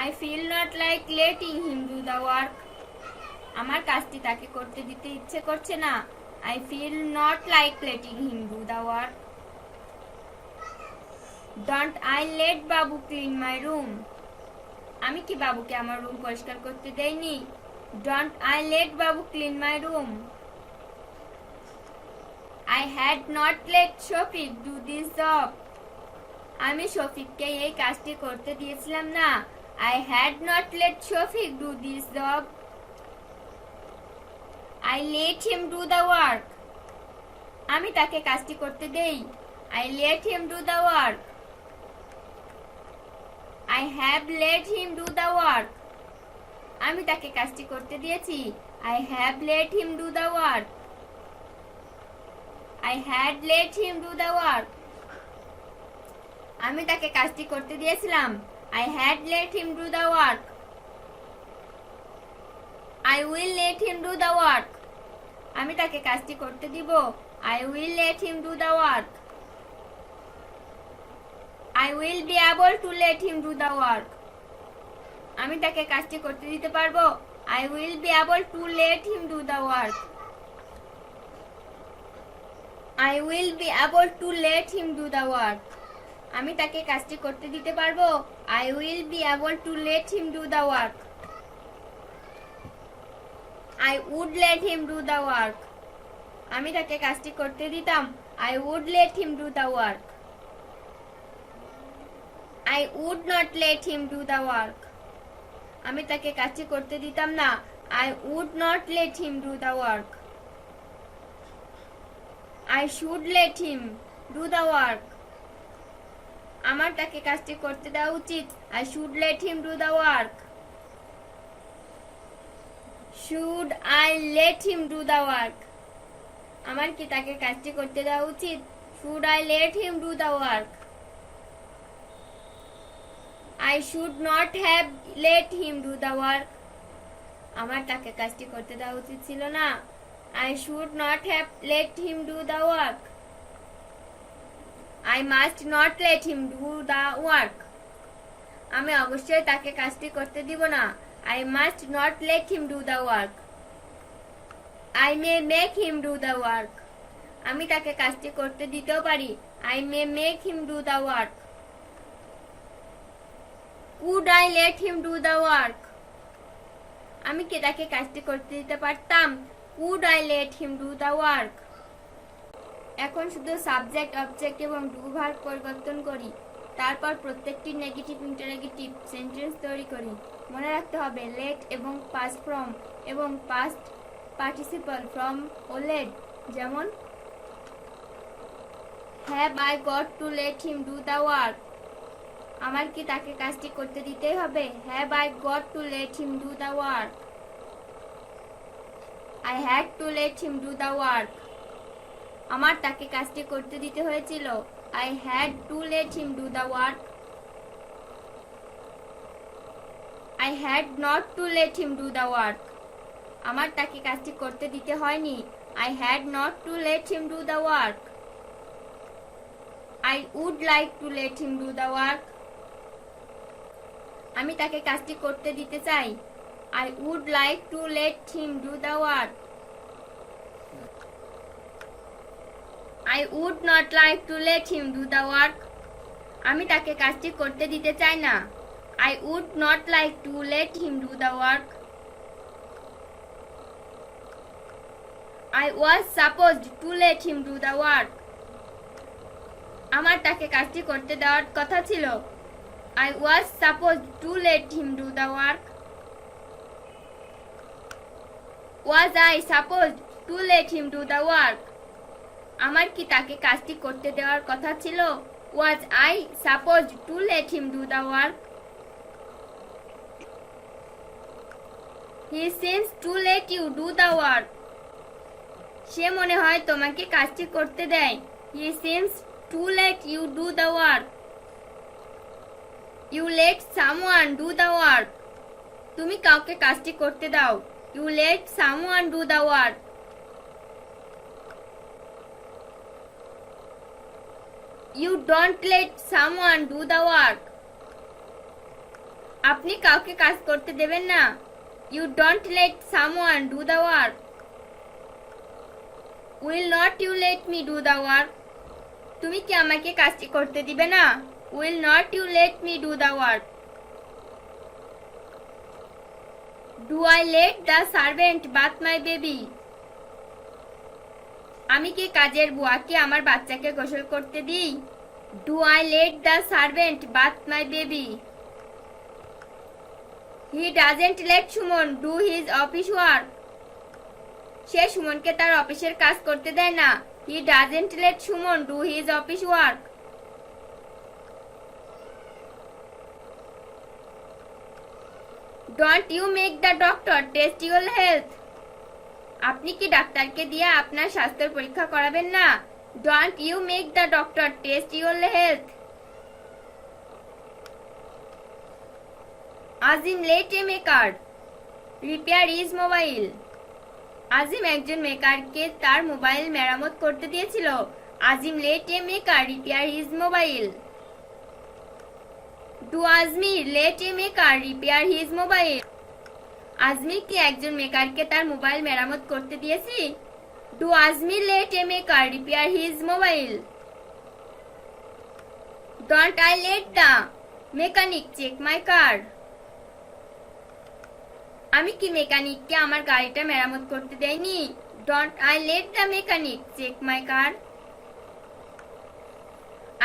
I feel not like letting him do the work. আমার কাজটি তাকে করতে দিতে ইচ্ছে করছে না। I feel not like letting him do the work. Don't I let Babu clean my room? আমি কি বাবুকে আমার রুম পরিষ্কার করতে দেইনি? Don't I let Babu clean my room? I had not let Shafiq do this job. আমি শফিককে এই কাজটি করতে দিয়েছিলাম না। I had not let Shafiq do this job. I let him do the work. আমি তাকে কাজটি করতে দেই। I let him do the work. I have let him do the work. আমি তাকে কাজটি করতে দিয়েছি। I have let him do the work. I had let him do the work. আমি তাকে কাজটি করতে দিয়েছিলাম। I had let him do the work. I will let him do the work. আমি তাকে কাজটি করতে দিব। I will let him do the work. I will be able to let him do the work. আমি তাকে কাজটি করতে দিতে পারবো। I will be able to let him do the work. I will be able to let him do the work. আমি তাকে কাজটি করতে দিতে পারবো। I will be able to let him do the work. I would let him do the work. আমি তাকে কাজটি করতে দিতাম। I would let him do the work. I would not let him do the work. আমি তাকে কাজটি করতে দিতাম না। I would not let him do the work. I should let him do the work. আমার তাকে কাজটি করতে দেওয়া উচিত। I should let him do the work. Should I let him do the work? আমার কি তাকে কাজটি করতে দেওয়া উচিত? Should I let him do the work? I should not have let him do the work. আমার তাকে কাজটি করতে দেওয়া উচিত ছিল না। I should not have let him do the work. I must not let him do the work. আমি অবশ্যই তাকে কাজটি করতে দিব না। I must not let him do the work. I may make him do the work. আমি তাকে কাজটি করতে দিতেও পারি। I may make him do the work. Would I let him do the work? আমি কি তাকে কাজটি করতে দিতে পারতাম? Would I let him do the work? এখন শুধু সাবজেক্ট, অবজেক্ট এবং ডু ভার্ব পরিবর্তন করি। তারপর প্রত্যেকটি নেগেটিভ ইন্টারোগেটিভ সেন্টেন্স তৈরি করি। মনে রাখতে হবে লেট এবং পাস্ট ফ্রম এবং পাস্ট পার্টিসিপল ফ্রম ও লেট। যেমন have I got to let him do the work. আমার কি তাকে কাজটি করতে দিতেই হবে? Have I got to let him do the work. I had to let him do the work. আমার তাকে কাজটি করতে দিতে হয়েছিল। I had to let him do the work. I had not to let him do the work. আমার তাকে কাজটি করতে দিতে হয়নি। I had not to let him do the work. I would like to let him do the work. আমি তাকে কাজটি করতে দিতে চাই। I would like to let him do the work. I would not like to let him do the work. আমি তাকে কাজটি করতে দিতে চাই না। I would not like to let him do the work. I was supposed to let him do the work. আমার তাকে কাজটি করতে দেওয়ার কথা ছিল। I was supposed to let him do the work. Was I supposed to let him do the work? আমার কি তাকে কাজটি করতে দেওয়ার কথা ছিল? Was I supposed to let him do the work? He seems to let you do the work. সে মনে হয় তোমাকে কাজটি করতে দেয়। He seems to let you do the work. You let someone do the work. তুমি কাউকে কাজটি করতে দাও। You let someone do the work. You don't let someone do the work. আপনি কাউকে কাজ করতে দেবেন না। You don't let someone do the work. Will not you let me do the work? তুমি কি আমাকে কাজটি করতে দিবে না? Will not you let me do the work? Do I let the servant bath my baby? আমি কি কাজের বুয়াকে আমার বাচ্চাকে গোসল করতে দিই? Do I let the servant bath my baby? He doesn't let Suman do his office work. সে সুমনকে তার অফিসের কাজ করতে দেয় না। He doesn't let Suman do his office work. Don't you make the doctor test your health? আপনি কি ডাক্তারকে দিয়ে আপনার স্বাস্থ্যের পরীক্ষা করাবেন না? Don't you make the doctor test your health? Azim let a maker repair his mobile. আজিম একজন মেকারকে তার মোবাইল মেরামত করতে দিয়েছিল। আজিম let a maker repair his mobile. Do Azmi let a maker repair his mobile? Azmi কি একজন মেকারকে তার মোবাইল মেরামত করতে দিয়েছি? Do Azmi let a maker repair his mobile? Don't I let the mechanic check my car? আমি কি মেকানিককে আমার গাড়িটা মেরামত করতে দেইনি? Don't I let the mechanic check my car?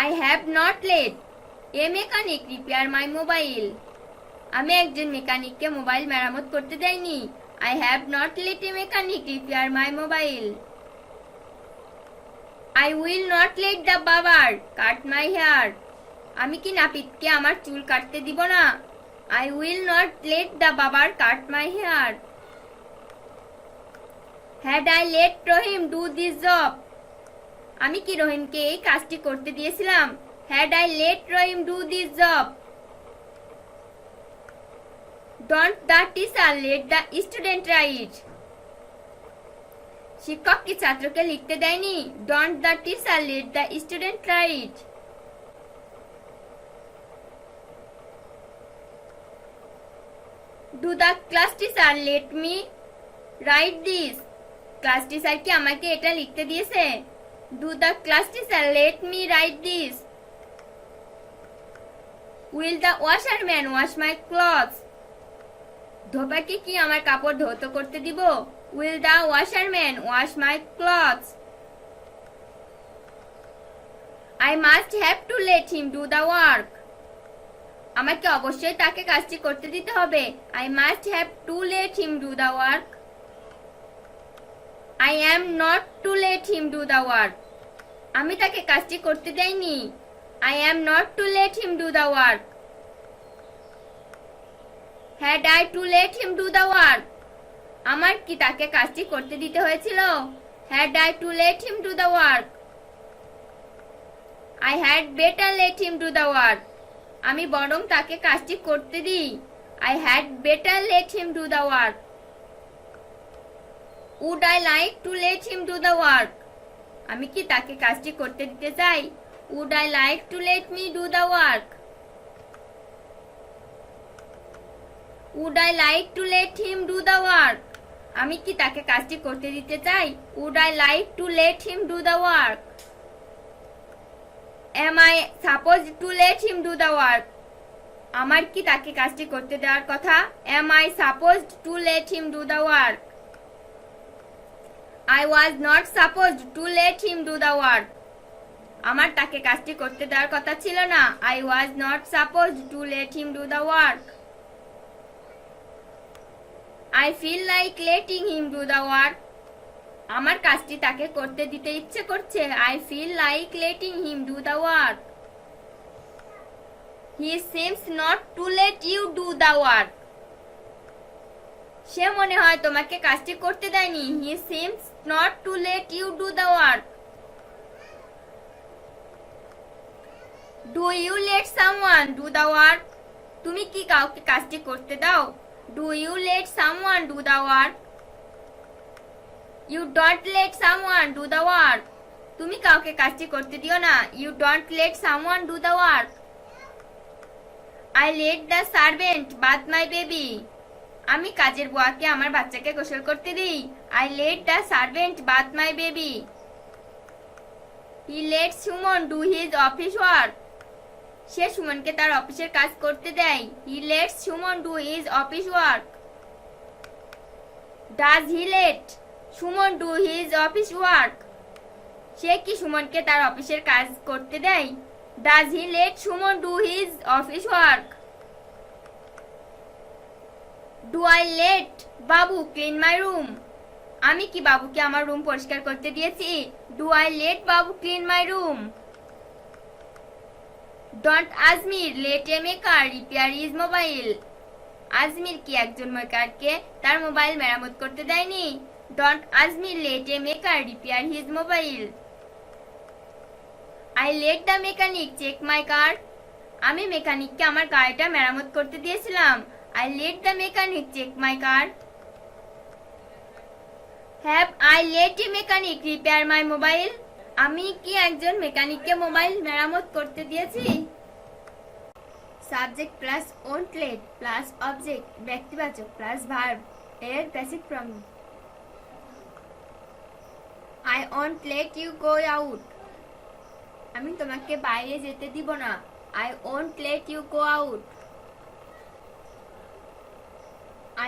I have not let a mechanic repair my mobile. আমি একজন মেকানিককে mobile মেরামত করতে দেইনি। I have not let a mechanic repair my mobile. I will not let the barber cut my hair. আমি কি নাপিতকে আমার চুল কাটতে দিব না? I will not let the barber cut my hair. Had I let Rohim do this job? আমি কি রহিমকে এই কাজটি করতে দিয়েছিলাম? Had I let Rohim do this job? Don't the teacher let the student write? শিক্ষক কি ছাত্রকে লিখতে দেয়নি? Don't the teacher let the student write? Do the class teacher let me write this? Class teacher কি আমাকে এটা লিখতে দিয়েছে? Do the class teacher let me write this? Will the washerman wash my clothes? ধোপাকে কি আমার কাপড় ধৌত করতে দিব? Will the washerman wash my clothes? I must have to let him do the work. আমাকে অবশ্যই তাকে কাজটি করতে দিতে হবে। I must have to let him do the work. I am not to let him do the work. আমি তাকে কাজটি করতে দেইনি। I am not to let him do the work. Had I to let him do the work? আমার কি তাকে কাজটি করতে দিতে হয়েছিল? Had I to let him do the work? I had better let him do the work. আমি বরং তাকে কাজটি করতে দিই। I had better let him do the work. Would I like to let him do the work? আমি কি তাকে কাজটি করতে দিতে চাই? Would I like to let me do the work? Would I like to let him do the work? আমি কি তাকে কাজটি করতে দিতে চাই? Would I like to let him do the work? Am I supposed to let him do the work? আমার কি তাকে কাজটি করতে দেওয়ার কথা? Am I supposed to let him do the work? I was not supposed to let him do the work. আমার তাকে কাজটি করতে দেওয়ার কথা ছিল না. I was not supposed to let him do the work. I feel like letting him do the work. আমার কাজটি তাকে করতে দিতে ইচ্ছে করছে. I feel like letting him do the work. He seems not to let you do the work. সে মনে হয় তোমাকে কাজটি করতে দেয়নি. He seems not to let you do the work. Do you let someone do the work? তুমি কি কাউকে কাজটি করতে দাও? Do you let someone do the work? You don't let someone do the work. তুমি কাউকে কাজটি করতে দিও না. You don't let someone do the work. I let the servant bath my baby. আমি কাজের বুয়াকে আমার বাচ্চাকে গোসল করতে দিই. I let the servant bath my baby. He lets Suman do his office work. সে সুমনকে তার অফিসের কাজ করতে দেয়. He lets Suman do his office work. Does he let Suman do his office work? সে কি সুমনকে তার অফিসের কাজ করতে দেয়? Does he let Suman do his office work? Do I let Babu clean my room? আমি কি বাবুকে আমার রুম পরিষ্কার করতে দিয়েছি? Do I let Babu clean my room? Don't Azmir let a maker repair his mobile. Ajmer কি একজন মেকারকে তার মোবাইল মেরামত করতে দেয়নি? Don't Azmir let a maker repair his mobile. I let the mechanic check my car. আমি মেকানিককে আমার গাড়িটা মেরামত করতে দিয়েছিলাম. I let the mechanic check my car. Have I let a mechanic repair my mobile? আমি কি একজন মেকানিককে মোবাইল মেরামত করতে দিয়েছি? Subject plus won't let plus object ব্যক্তিবাচক প্লাস ভার্ব এর basic form. I won't let you go out. আমি তোমাকে বাইরে যেতে দিব না. I won't let you go out.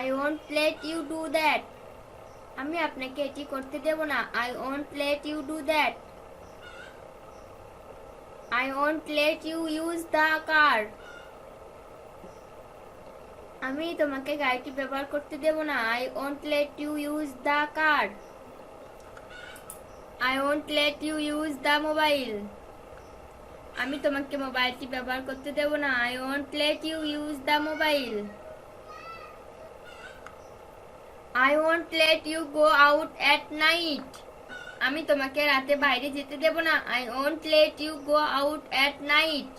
I won't let you do that. আমি আপনাকে এটি করতে দেব না. I won't let you do that. I won't let you use the car. আমি তোমাকে গাড়িটি ব্যবহার করতে দেব না. I won't let you use the car. I won't let you use the mobile. আমি তোমাকে মোবাইলটি ব্যবহার করতে দেব না. I won't let you use the mobile. I won't let you go out at night. আমি তোমাকে রাতে বাইরে যেতে দেব না. I won't let you go out at night.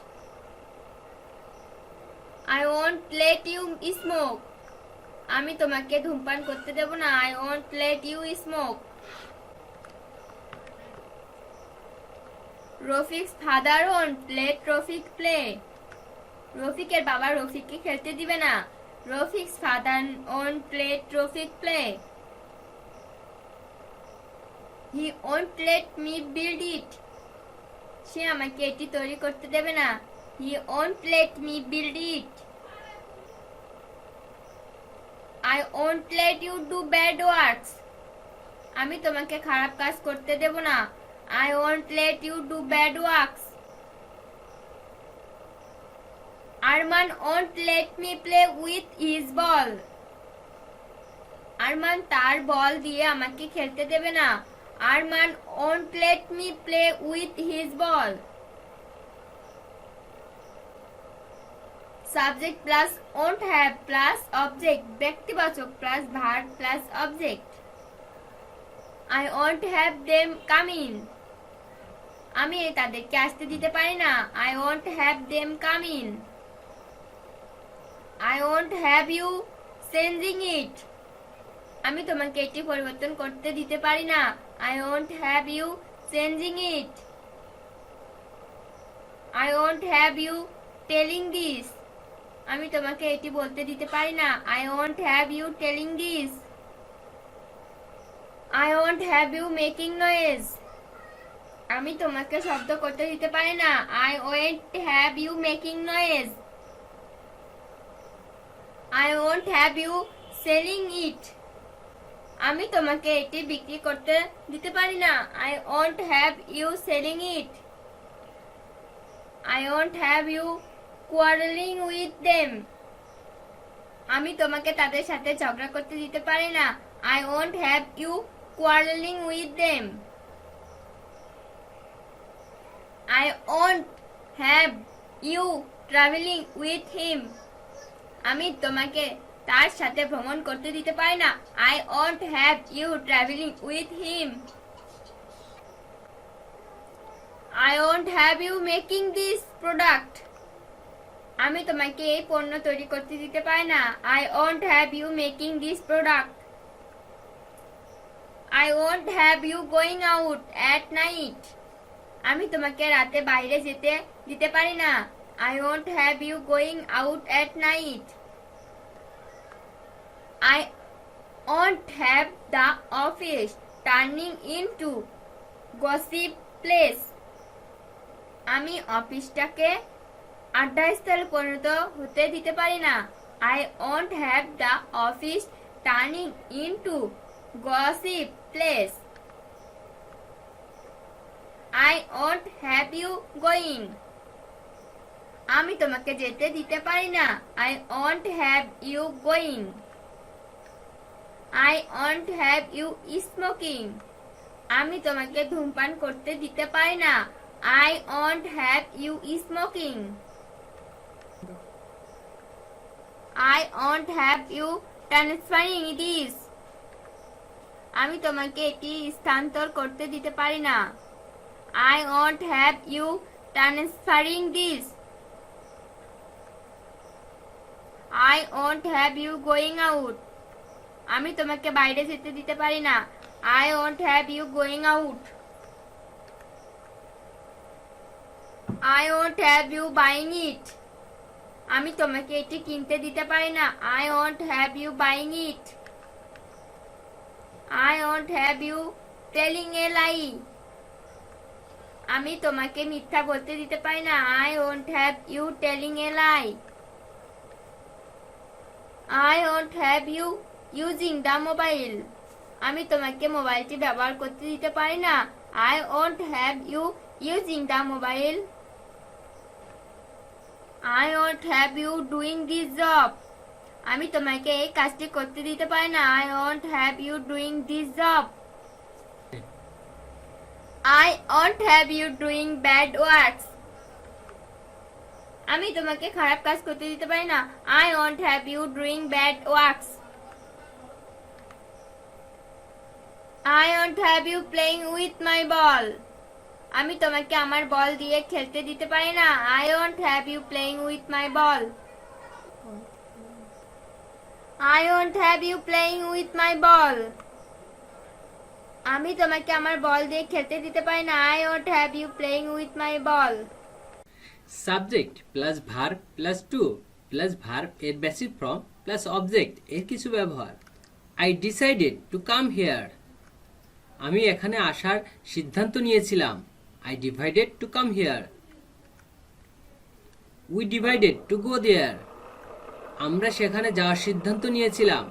I won't let you smoke. আমি তোমাকে ধূমপান করতে দেব না. I won't let you smoke. রফিক's father won't let Rafiq play. রফিকের বাবা রফিককে খেলতে দিবে না. রফিক's father won't let Rafiq play. He won't let me build it. সে আমাকে এটি তৈরি করতে দেবে না. He won't let me build it. I won't let you do bad works. আমি তোমাকে খারাপ কাজ করতে দেব না. I won't let you do bad works. Arman won't let me play with his ball. Arman তার বল দিয়ে আমাকে খেলতে দেবে না. Arman won't let me play with his ball. Subject plus won't have plus object ব্যক্তিবাচক plus verb plus object. I won't have them come in. আমি তাদেরকে আসতে দিতে পারি না. I won't have them come in. I won't have you changing it. আমি তোমাকে এটি পরিবর্তন করতে দিতে পারি না. I won't have you changing it. I won't have you telling this. আমি তোমাকে এটি বলতে দিতে পারি না। I won't have you telling this. I won't have you making noise. আমি তোমাকে শব্দ করতে দিতে পারি না। I won't have you making noise. I won't have you selling it. আমি তোমাকে এটি বিক্রি করতে দিতে পারি না। I won't have you selling it. I won't have you quarreling with them. আমি তোমাকে তাদের সাথে ঝগড়া করতে দিতে পারি না। I won't have you quarreling with them. I won't have you traveling with him. আমি তোমাকে তার সাথে ভ্রমণ করতে দিতে পারি না। I won't have you traveling with him. I won't have you making this product. আমি তোমাকে এই পণ্য তৈরি করতে দিতে পারি না। I won't have you making this product. I won't have you going out at night. আমি তোমাকে রাতে বাইরে যেতে দিতে পারি না। I won't have you going out at night. I won't have the office turning into gossip place. আমি অফিসটাকে আড্ডাস্থল পরিণত হতে দিতে পারি না। I won't have the office turning into gossip place. I won't have you going. আমি তোমাকে যেতে দিতে পারি না। I won't have you going. I won't have you smoking. আমি তোমাকে ধূমপান করতে দিতে পারি না। I won't have you smoking. I won't have you transferring this. আমি তোমাকে এটি স্থানান্তর করতে দিতে পারি না। I won't have you transferring this. I won't have you going out. আমি তোমাকে বাইরে যেতে দিতে পারি না। I won't have you going out. I won't have you buying it. আমি তোমাকে এটি কিনতে দিতে পারি না। I won't have you buying it. I won't have you telling a lie. আমি তোমাকে মিথ্যা বলতে দিতে পারি না। I won't have you telling a lie. I won't have you using the mobile. আমি তোমাকে মোবাইলটি ব্যবহার করতে দিতে পারি না। I won't have you using the mobile. I won't have you doing this job. আমি তোমাকে এই কাজটি করতে দিতে পারি না। I won't have you doing this job. I won't have you doing bad works. আমি তোমাকে খারাপ কাজ করতে দিতে পারি না। I won't have you doing bad works. I won't have you playing with my ball. আমি তোমাকে আমার বল দিয়ে খেলতে দিতে পারি না। I won't have you playing with my ball. I won't have you playing with my ball. আমি তোমাকে আমার বল দিয়ে খেলতে দিতে পারি না। I won't have you playing with my ball. Subject plus verb plus to plus verb এর basic form plus object এর কিছু ব্যবহার। I decided to come here. আমি এখানে আসার সিদ্ধান্ত নিয়েছিলাম। I divided to come here. We divided to go there. আমরা সেখানে যাওয়ার সিদ্ধান্ত নিয়েছিলাম।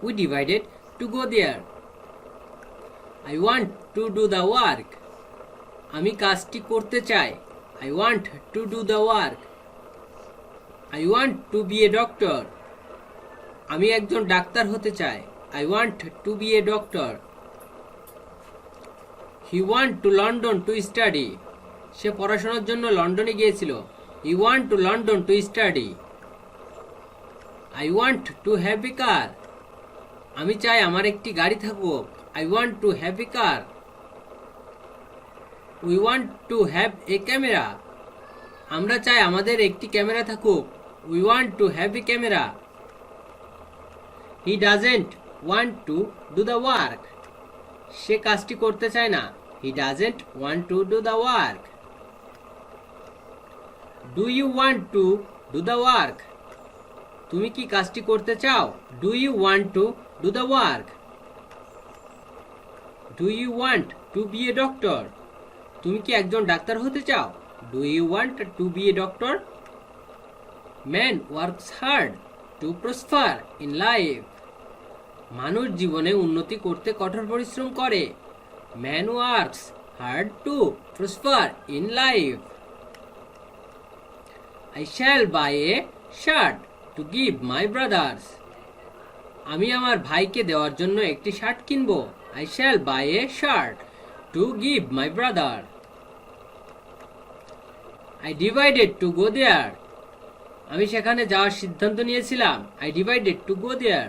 We divided to go there. I want to do the work. আমি কাজটি করতে চাই। I want to do the work. I want to be a doctor. আমি একজন ডাক্তার হতে চাই। I want to be a doctor. He went to London to study. সে পড়াশোনার জন্য লন্ডনে গিয়েছিল। He went to London to study. I want to have a car. আমি চাই আমার একটি গাড়ি থাকুক। I want to have a car. We want to have a camera. আমরা চাই আমাদের একটি ক্যামেরা থাকুক। We want to have a camera. He doesn't want to do the work. সে কাজটি করতে চায় না। He doesn't want to do the work. Do you want to do the work? তুমি কি কাজটি করতে চাও? Do you want to do the work? Do you want to be a doctor? তুমি কি একজন ডাক্তার হতে চাও? Do you want to be a doctor? Man works hard to prosper in life. মানুষ জীবনে উন্নতি করতে কঠোর পরিশ্রম করে। Man works hard to prosper in life. I shall buy a shirt to give my brothers. আমি আমার ভাইকে দেওয়ার জন্য একটি শার্ট কিনবো। I shall buy a shirt to give my brother. I decided to go there. আমি সেখানে যাওয়ার সিদ্ধান্ত নিয়েছিলাম। I decided to go there.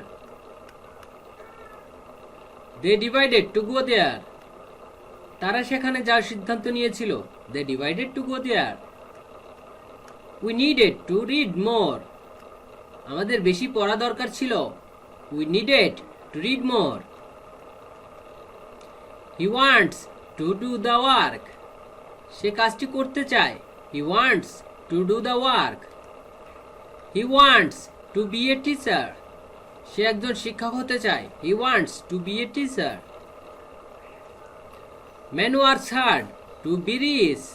They decided to go there. তারা সেখানে যাওয়ার সিদ্ধান্ত নিয়েছিল। They decided to go there. We needed to read more. আমাদের বেশি পড়া দরকার ছিল। We needed to read more. He wants to do the work. সে কাজটি করতে চায়। He wants to do the work. He wants to be a teacher. সে একজন শিক্ষক হতে চায়। He wants to be a teacher. Man works hard to be rich.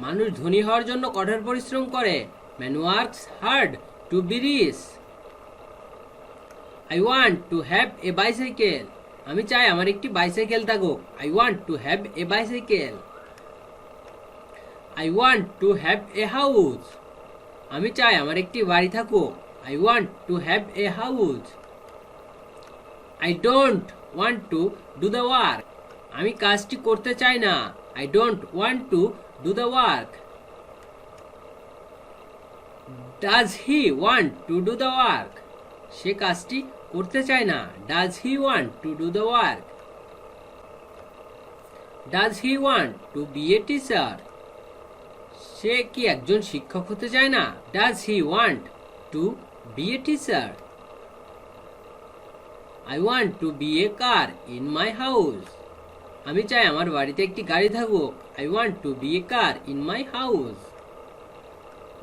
মানুষ ধনী হওয়ার জন্য কঠোর পরিশ্রম করে। Man works hard to be rich. I want to have a bicycle. আমি চাই আমার একটি বাইসাইকেল থাকুক। I want to have a bicycle. I want to have a house. আমি চাই আমার একটি বাড়ি থাকুক। I want to have a house. I don't want to do the work. আমি কাজটি করতে চাই না। I don't want to do the work. Does he want to do the work? সে কাজটি করতে চায় না। Does he want to do the work? Does he want to be a teacher? সে কি একজন শিক্ষক হতে চায় না? Does he want to be a teacher? I want to be a car in my house. আমি চাই আমার বাড়িতে একটি গাড়ি থাকুক। I want to be a car in my house.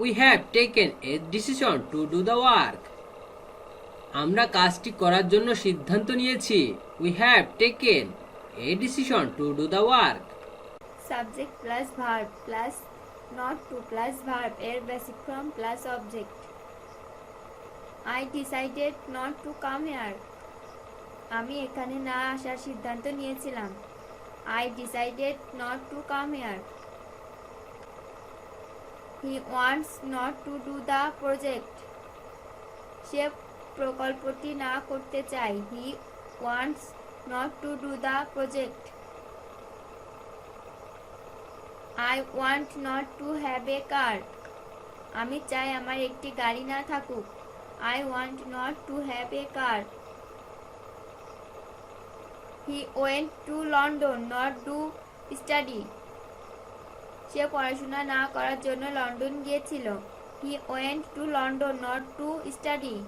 We have taken a decision to do the work. আমরা কাজটি করার জন্য সিদ্ধান্ত নিয়েছি। We have taken a decision to do the work. Subject plus verb plus not to plus verb এর basic form plus object. I decided not to come here. আমি এখানে না আসার সিদ্ধান্ত নিয়েছিলাম। I decided not to come here. He wants not to do the project. সে প্রকল্পটি না করতে চায়। He wants not to do the project. I want not to have a car. আমি চাই আমার একটি গাড়ি না থাকুক। I want not to have a car. He went to London not to study. সে পড়াশোনা না করার জন্য লন্ডন গিয়েছিল। He went to London not to study.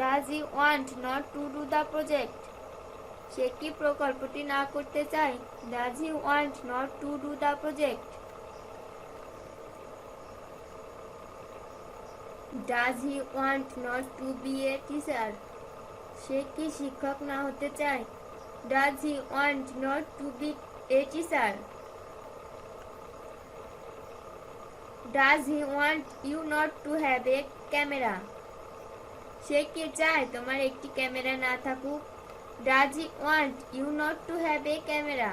Does he want not to do the project? সে কি প্রকল্পটি না করতে চায়? Does he want not to do the project? Does he want not to be a teacher? সে কি শিক্ষক না হতে চায়? Does he want not to be a teacher? Does he want you not to have a camera? সে কি চায় তোমার একটি camera না থাকুক? Does he want you not to have a camera?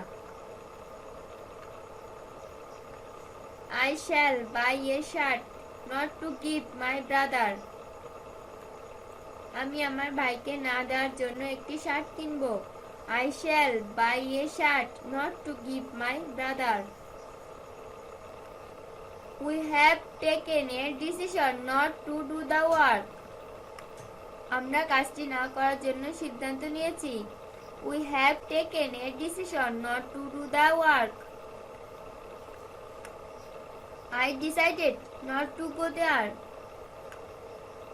I shall buy a shirt not to give my brother. আমি আমার ভাইকে না দেওয়ার জন্য একটি শার্ট কিনবো। I shall buy a shirt not to give my brother. We have taken a decision not to do the work. আমরা কাজটি না করার জন্য সিদ্ধান্ত নিয়েছি। We have taken a decision not to do the work. I decided not to go there.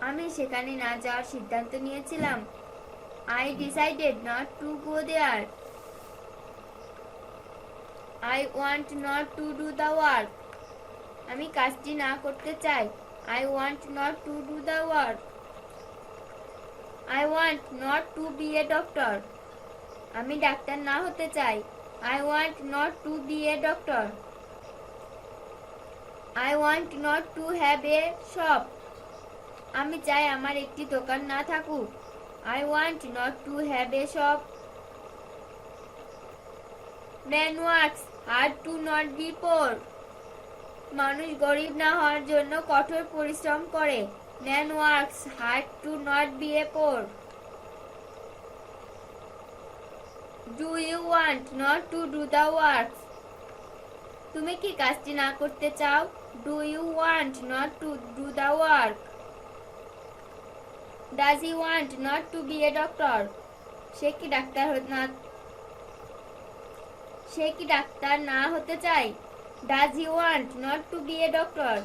আমি সেখানে না যাওয়ার সিদ্ধান্ত নিয়েছিলাম। I decided not to go there. I want not to do the work. আমি কাজটি না করতে চাই। I want not to do the work. I want not to be a doctor. আমি ডাক্তার না হতে চাই। I want not to be a doctor. I want not to have a shop. আমি চাই আমার একটি দোকান না থাকুক। I want not to have a shop. Man works hard to not be poor. মানুষ গরিব না হওয়ার জন্য কঠোর পরিশ্রম করে। Man works hard to not be a poor. Do you want not to do the work? তুমি কি কাজটি না করতে চাও? Do you want not to do the work? Does he want not to be a doctor? সে কি doctor না হতে চায়? Does he want not to be a doctor?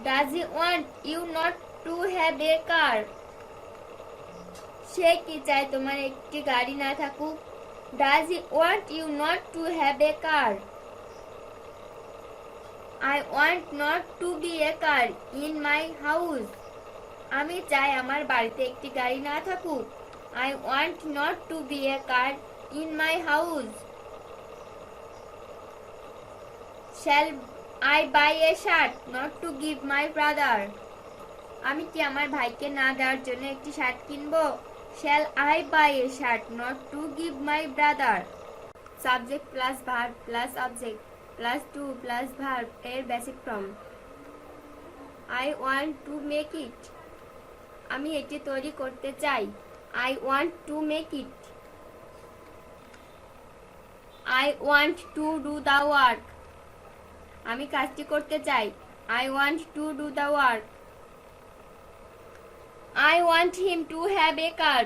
Does he want you not to have a car? সে কি চায় তোমার একটি গাড়ি না থাকুক? Does he want you not to have a car? I want not to be a car in my house. আমি চাই আমার বাড়িতে একটি গাড়ি না থাকুক। I want not to be a car in my house. Shall I buy a shirt not to give my brother? আমি কি আমার ভাইকে না দেওয়ার জন্য একটি শার্ট কিনবো? Shall I buy a shirt not to give my brother? Subject plus verb plus object plus to plus verb এর basic form. I want to make it. আমি এটি তৈরি করতে চাই। I want to make it. I want to do the work. আমি কাজটি করতে চাই। I want to do the work. I want him to have a car.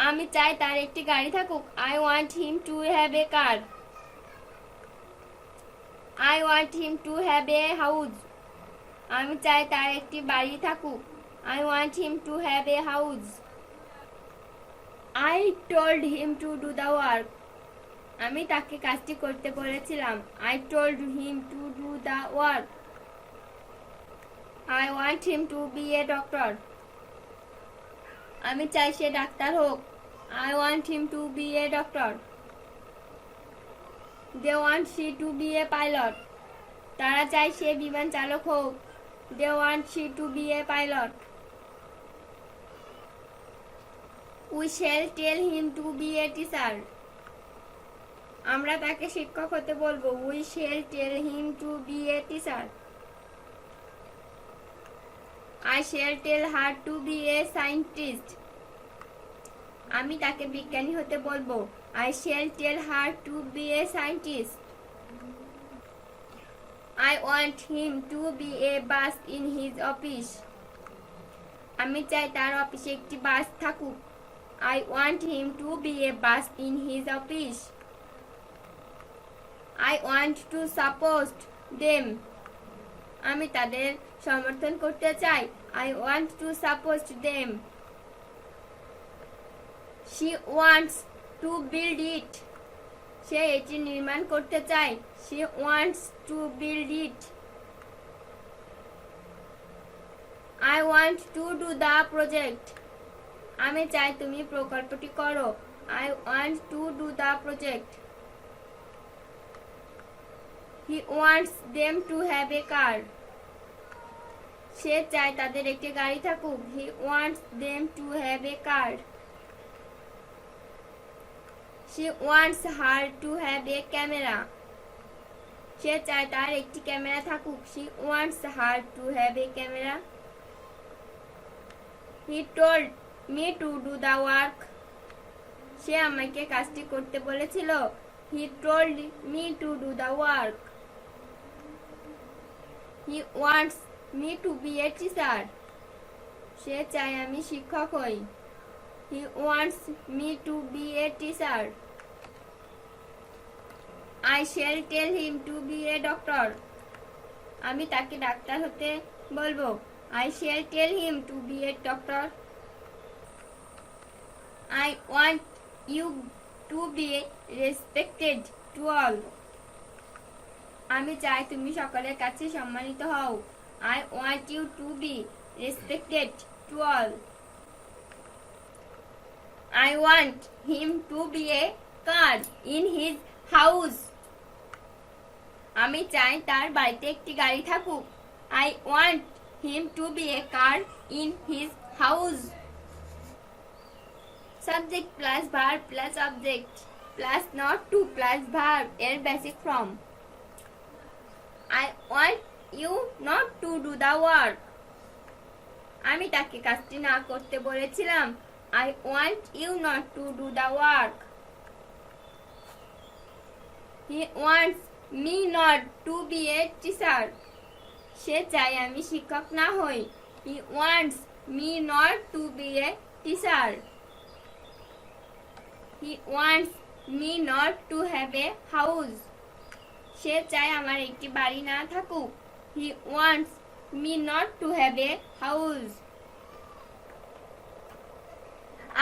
আমি চাই তার একটি গাড়ি থাকুক। I want him to have a car. I want him to have a house. আমি চাই তার একটি বাড়ি থাকুক। I want him to have a house. I told him to do the work. আমি তাকে কাজটি করতে বলেছিলাম। I told him to do the work. I want him to be a doctor. আমি চাই সে ডাক্তার হোক। I want him to be a doctor. They want she to be a pilot. তারা চায় সে বিমান চালক হোক। They want she to be a pilot. We shall tell him to be a teacher. আমরা তাকে শিক্ষক হতে বলবো। We shall tell him to be a teacher. I shall tell her to be a scientist. আমি তাকে বিজ্ঞানী হতে বলবো। I shall tell her to be a scientist. I want him to be a bus in his office. আমি চাই তার অফিসে একটি বাস থাকুক। I want him to be a bus in his office. I want to support them. আমি তাদের সমর্থন করতে চাই। I want to support them. She wants to build it. সে এটি নির্মাণ করতে চায়। She wants to build it. I want to do the project. আমি চাই তুমি প্রকল্পটি করো। I want to do the project. He wants them to have a car. সে চায় তাদের একটি গাড়ি থাকুক। He wants them to have a car. She wants her to have a camera. সে চায় তার একটি ক্যামেরা থাকুক। She wants her to have a camera. He told me to do the work. সে আমাকে কাজটি করতে বলেছিল। He told me to do the work. He wants me to be a teacher. সে চায় আমি শিক্ষক হই। He wants me to be a teacher. I shall tell him to be a doctor. আমি তাকে ডাক্তার হতে বলবো। I shall tell him to be a doctor. I want you to be respected to all. আমি চাই তুমি সকলের কাছে সম্মানিত হও। I want you to be respected to all. I want him to be a car in his house. আমি চাই তার বাড়িতে একটি গাড়ি থাকুক। I want him to be a car in his house. Subject plus verb plus object plus not to plus verb এর basic form. I want you not to do the work. আমি তাকে কাজটি না করতে বলেছিলাম। I want you not to do the work. He wants me not to be a teacher. সে চায় আমি শিক্ষক না হই। He wants me not to be a teacher. He wants me not to have a house. সে চায় আমার একটি বাড়ি না থাকুক। He wants me not to have a house.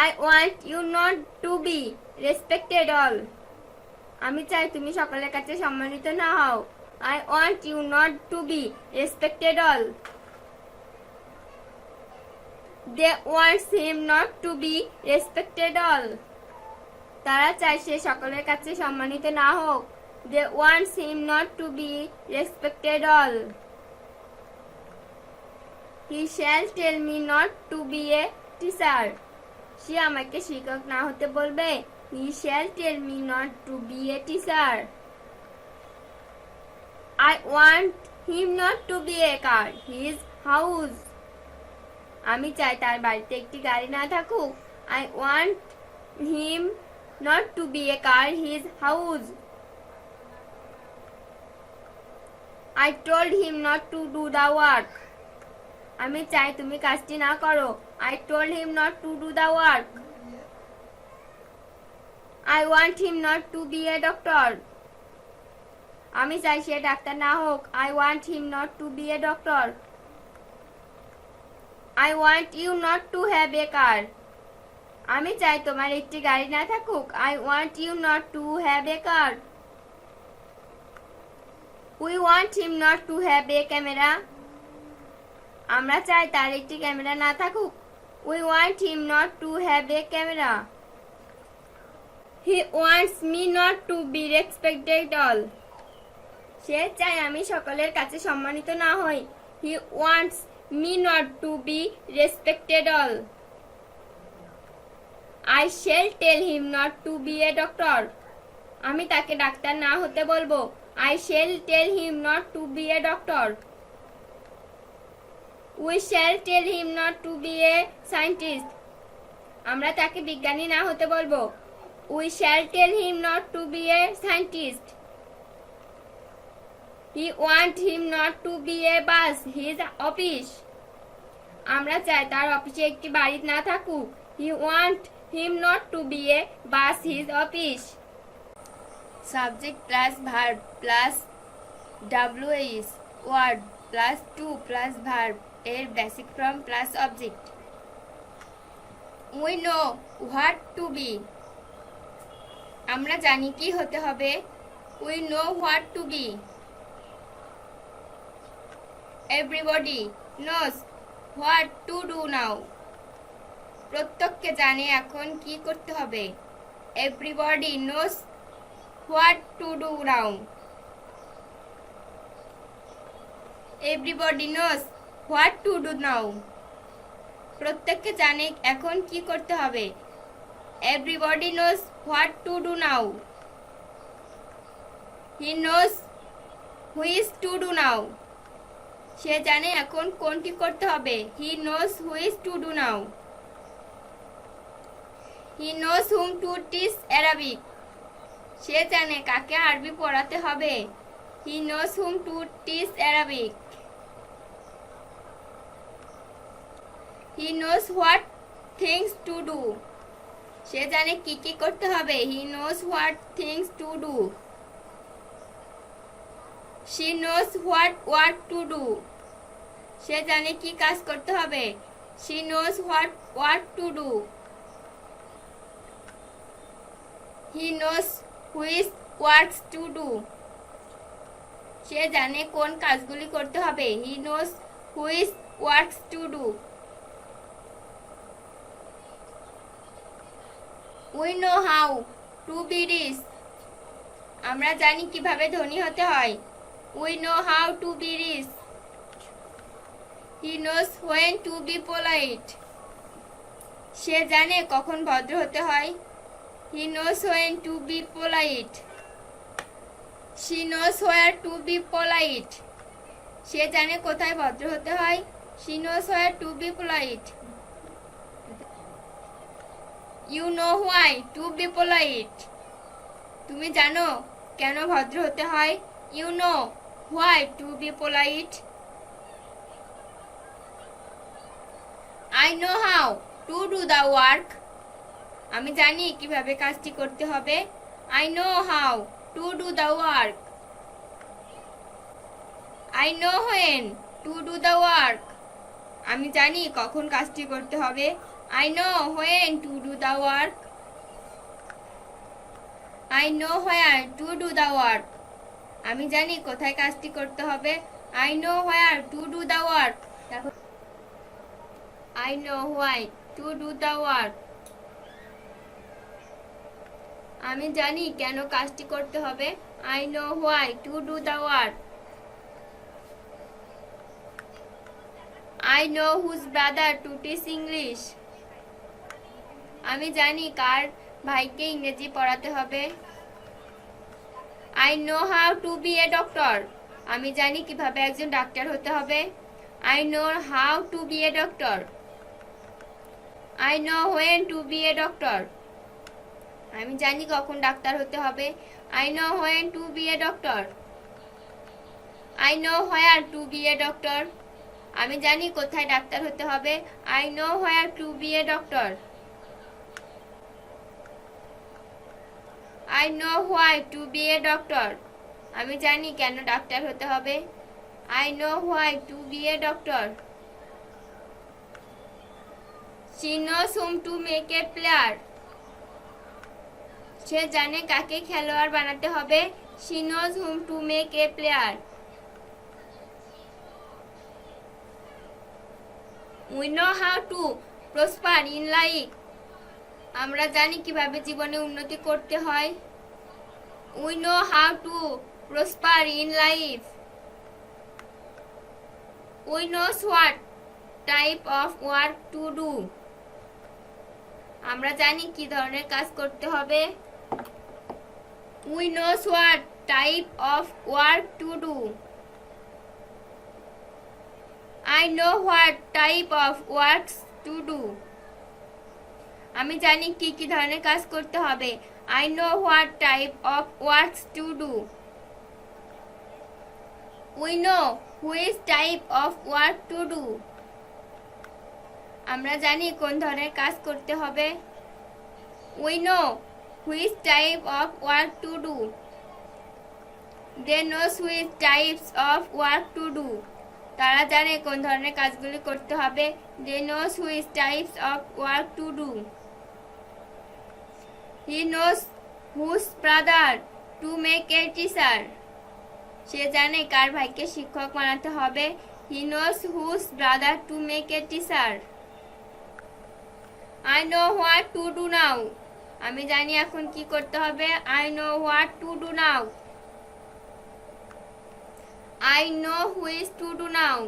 I want you not to be respected all. আমি চাই তুমি সকলের কাছে সম্মানিত না হও। I want you not to be respected all. They want him not to be respected all. তারা চায় সে সকলের কাছে সম্মানিত না হোক। They want him not to be respected all. He shall tell me not to be a teacher. সে আমাকে শিক্ষক না হতে বলবে। He shall tell me not to be a teacher. I want him not to be a car his house. আমি চাই তার বাড়িতে একটি গাড়ি না থাকুক। I want him not to be a car his house. I told him not to do the work. আমি চাই তুমি কাজটি না করো। I told him not to do the work. I want him not to be a doctor. আমি চাই সে doctor না হোক। I want him not to be a doctor. I want you not to have a car. আমি চাই তোমার একটি গাড়ি না থাকুক। I want you not to have a car. We want him not to have a camera. আমরা চাই তার একটি ক্যামেরা না থাকুক। We want him not to have a camera. He wants me not to be respected all. সে চায় আমি সকলের কাছে সম্মানিত না হই। He wants me not to be respected all. I shall tell him not to be a doctor. আমি তাকে doctor না হতে বলবো। I shall tell him not to be a doctor. We shall tell him not to be a scientist. আমরা তাকে বিজ্ঞানী না হতে বলবো। We shall tell him not to be a scientist. He wants him not to be a bus his office. আমরা চাই তার অফিসে একটি বাড়ি না থাকুক। He wants him not to be a bus his office. Subject plus verb plus WS word plus to plus verb এর basic form plus object. We know what to be. আমরা জানি কি হতে হবে। We know what to be. Everybody knows what to do now. প্রত্যেকে জানে এখন কি করতে হবে। Everybody knows what to do now. Everybody knows what to do now. প্রত্যেকে জানে এখন কি করতে হবে। Everybody knows what to do now. He knows which to do now. সে জানে এখন কোনটি করতে হবে। He knows which to do now. He knows whom to teach Arabic. সে জানে কাকে আরবি পড়াতে হবে। He knows whom to teach Arabic. He knows what things to do. সে জানে কি কি করতে হবে। He knows what things to do. She knows what work to do. সে জানে কি কাজ করতে হবে। She knows what work to do. He knows which works to do. সে জানে কোন কাজগুলি করতে হবে। He knows which works to do. We know how to be rich. আমরা জানি কিভাবে ধনী হতে হয়। We know how to be rich. He knows when to be polite. সে জানে কখন ভদ্র হতে হয়। He knows when to be polite. She knows where to be polite. সে জানে কোথায় ভদ্র হতে হয়। She knows where to be polite. You know why to be polite. তুমি জানো কেন ভদ্র হতে হয়। You know why to be polite. I know how to do the work. আমি জানি কিভাবে কাজটি করতে হবে। I know how to do the work. I know when to do the work. আমি জানি কখন কাজটি করতে হবে। I know when to do the work. I know where to do the work. আমি জানি কোথায় কাজটি করতে হবে। I know where to do the work. দেখো, I know why to do the work. আমি জানি কেন কাজটি করতে হবে। I know why to do the work. I know whose brother to teach English. আমি জানি কার ভাইকে ইংরেজি পড়াতে হবে। I know how to be a doctor. আমি জানি কিভাবে একজন ডাক্তার হতে হবে। I know how to be a doctor. I know when to be a doctor. আমি জানি কখন ডাক্তার হতে হবে। I know when to be a doctor. I know where to be a doctor. আমি জানি কোথায় ডাক্তার হতে হবে। I know where to be a doctor. I know why to be a doctor. আমি জানি কেন ডাক্তার হতে হবে। I know why to be a doctor. She knows whom to make a player. সে জানে কাকে খেলোয়াড় বানাতে হবে। She knows whom to make a player. We know how to prosper in life. আমরা জানি কিভাবে জীবনে উন্নতি করতে হয়। We know how to prosper in life. We know what type of work to do. আমরা জানি কি ধরনের কাজ করতে হবে। We know what type of work to do. I know what type of works to do. আমি জানি কি কি ধরনের কাজ করতে হবে। I know what type of works to do. We know which type of work to do. আমরা জানি কোন ধরনের কাজ করতে হবে। We know which type of work to do. They know which types of work to do. তারা জানে কোন ধরনের কাজগুলি করতে হবে। They know which types of work to do. He knows whose brother to make a teacher. সে জানে কার ভাইকে শিক্ষক বানাতে হবে। He knows whose brother to make a teacher. I know what to do now. আমি জানি এখন কি করতে হবে। I know what to do now. I know which to do now.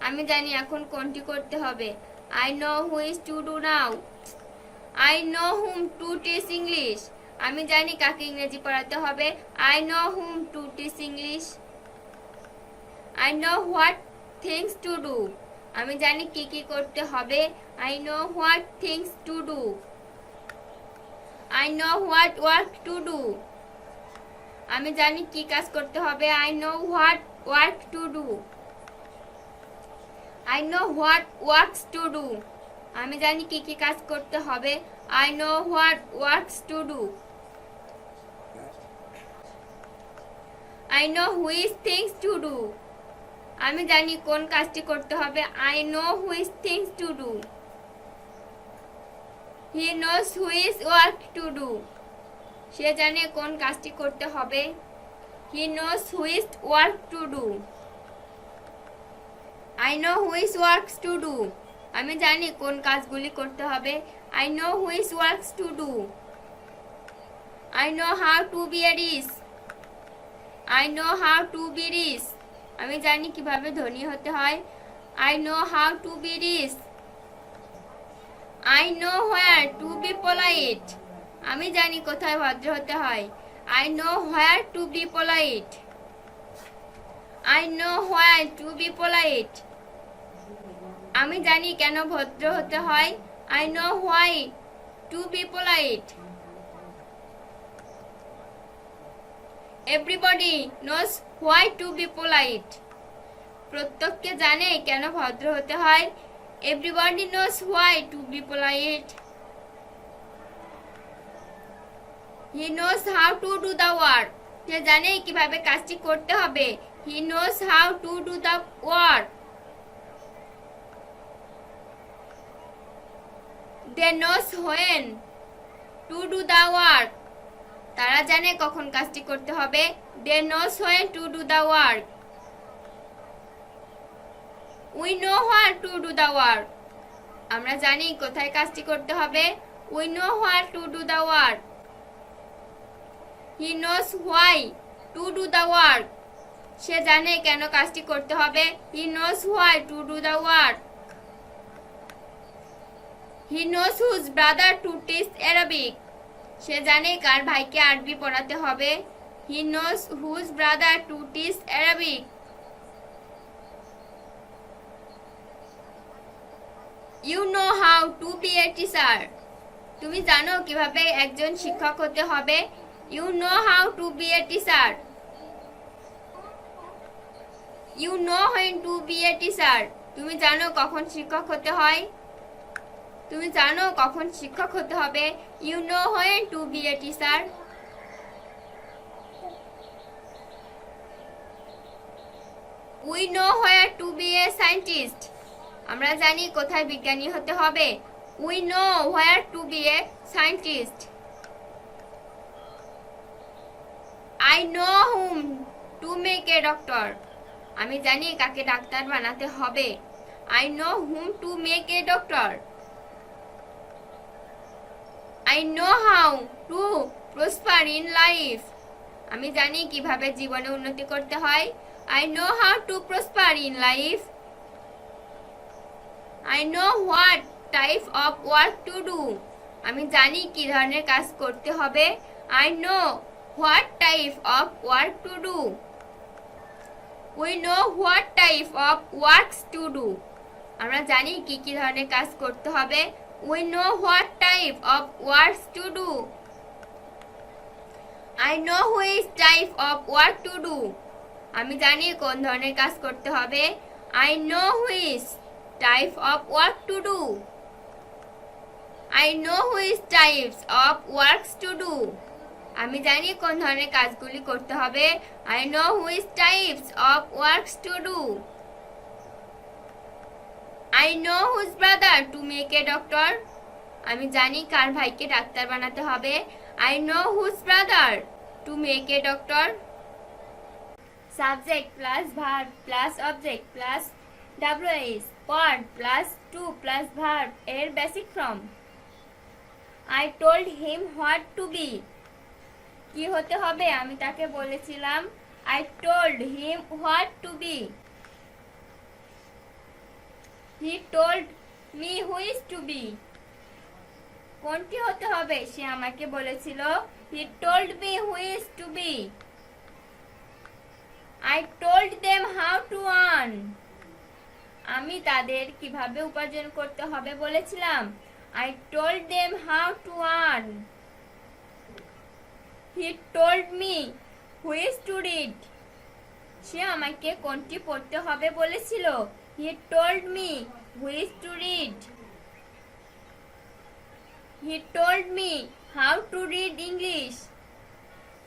আমি জানি এখন কোনটি করতে হবে। I know which to do now. I know whom to teach English. আমি জানি কাকে ইংরেজি পড়াতে হবে। I know whom to teach English. I know what things to do. আমি জানি কি কি করতে হবে। I know what things to do. I know what work to do. আমি জানি কি কাজ করতে হবে। I know what work to do. I know what works to do. আমি জানি কি কি কাজ করতে হবে। I know what works to do. I know which things to do. আমি জানি কোন কাজটি করতে হবে। I know which things to do. He knows which work to do. সে জানে কোন কাজটি করতে হবে। He knows which work to do. I know which works to do. আমি জানি কোন কাজগুলি করতে হবে। I know which works to do. I know how to be rich. I know how to be rich. আমি জানি কিভাবে ধনী হতে হয়। I know how to be rich. I know where to be polite. আমি জানি কোথায় ভদ্র হতে হয়। I know where to be polite. I know where to be polite. আমি জানি কেন ভদ্র হতে হয়। I know why to be polite. Everybody knows why to be polite. প্রত্যেকে জানে কেন ভদ্র হতে হয়। Everybody knows why to be polite. He knows how to do the work. সে জানে কিভাবে কাজটি করতে হবে। He knows how to do the work. They knows when to do the work. তারা জানে কখন কাজটি করতে হবে। They knows when to do the work. We know where to do the work. আমরা জানি কোথায় কাজটি করতে হবে। We know where to do the work. He knows why to do the work. সে জানে কেন কাজটি করতে হবে। He knows why to do the work. He knows whose brother to teach Arabic. সে জানে কার ভাইকে আরবি পড়াতে হবে। He knows whose brother to teach Arabic. You know how to be a teacher. তুমি জানো কিভাবে একজন শিক্ষক হতে হবে। You know how to be a teacher. You know when to be a teacher. তুমি জানো কখন শিক্ষক হতে হয়। তুমি জানো কখন শিক্ষক হতে হবে। You know when to be a teacher. We know where to be a scientist. আমরা জানি কোথায় বিজ্ঞানী হতে হবে। We know where to be a scientist. I know whom to make a doctor. আমি জানি কাকে ডাক্তার বানাতে হবে। I know whom to make a doctor. I know how to prosper in life. আমি জানি কিভাবে জীবনে উন্নতি করতে হয়। I know how to prosper in life. I know what type of work to do. আমি জানি কি ধরনের কাজ করতে হবে। I know what type of work to do. We know what type of works to do. আমরা জানি কি কি ধরনের কাজ করতে হবে। We know what type of works to do. I know which type of work to do. আমি জানি কোন ধরনের কাজ করতে হবে। I know which type of work to do. I know which types of works to do. আমি জানি কোন ধরনের কাজগুলি করতে হবে। I know which types of works to do. I know whose brother to make a doctor. আমি জানি কার ভাইকে ডাক্তার বানাতে হবে। I know whose brother to make a doctor. Subject plus verb plus object plus WH word plus to plus verb এর basic form. I told him what to be. কি হতে হবে আমি তাকে বলেছিলাম। I told him what to be. He told me which to be. কোনটি হতে হবে সে আমাকে বলেছিল। He told me which to be. I told them how to earn. আমি তাদের কিভাবে উপার্জন করতে হবে বলেছিলাম। I told them how to earn. He told me which to read. সে আমাকে কোনটি পড়তে হবে বলেছিল। He told me which to read. He told me how to read English.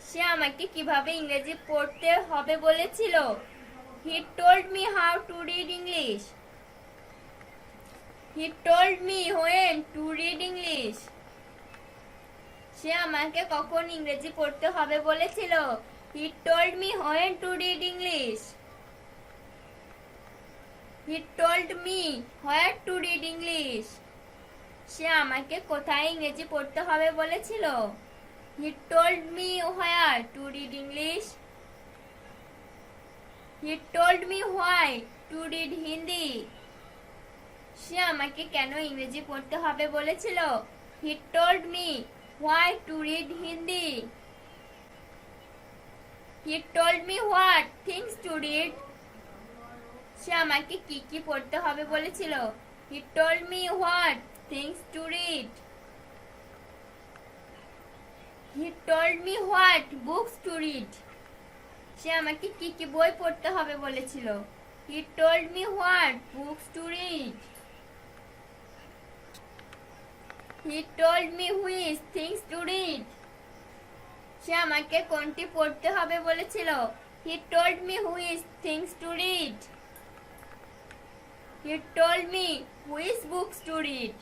সে আমাকে কিভাবে ইংরেজি পড়তে হবে বলেছিল। He told me how to read English. He told me when to read English. সে আমাকে কখন ইংরেজি পড়তে হবে বলেছিল? He told me when to read English. He told me where to read English. সে আমাকে কোথায় ইংরেজি পড়তে হবে বলেছিল? He told me where to read English. He told me why to read Hindi. সে আমাকে কেন ইংরেজি পড়তে হবে বলেছিল? He told me why to read Hindi. He told me what things to read. সে আমাকে কি কি পড়তে হবে বলেছিল? He told me what things to read. He told me what books to read. সে আমাকে কি কি বই পড়তে হবে বলেছিল? He told me what books to read. He told me which things to read. সে আমাকে কোনটি পড়তে হবে বলেছিল? He told me which things to read. He told me which books to read.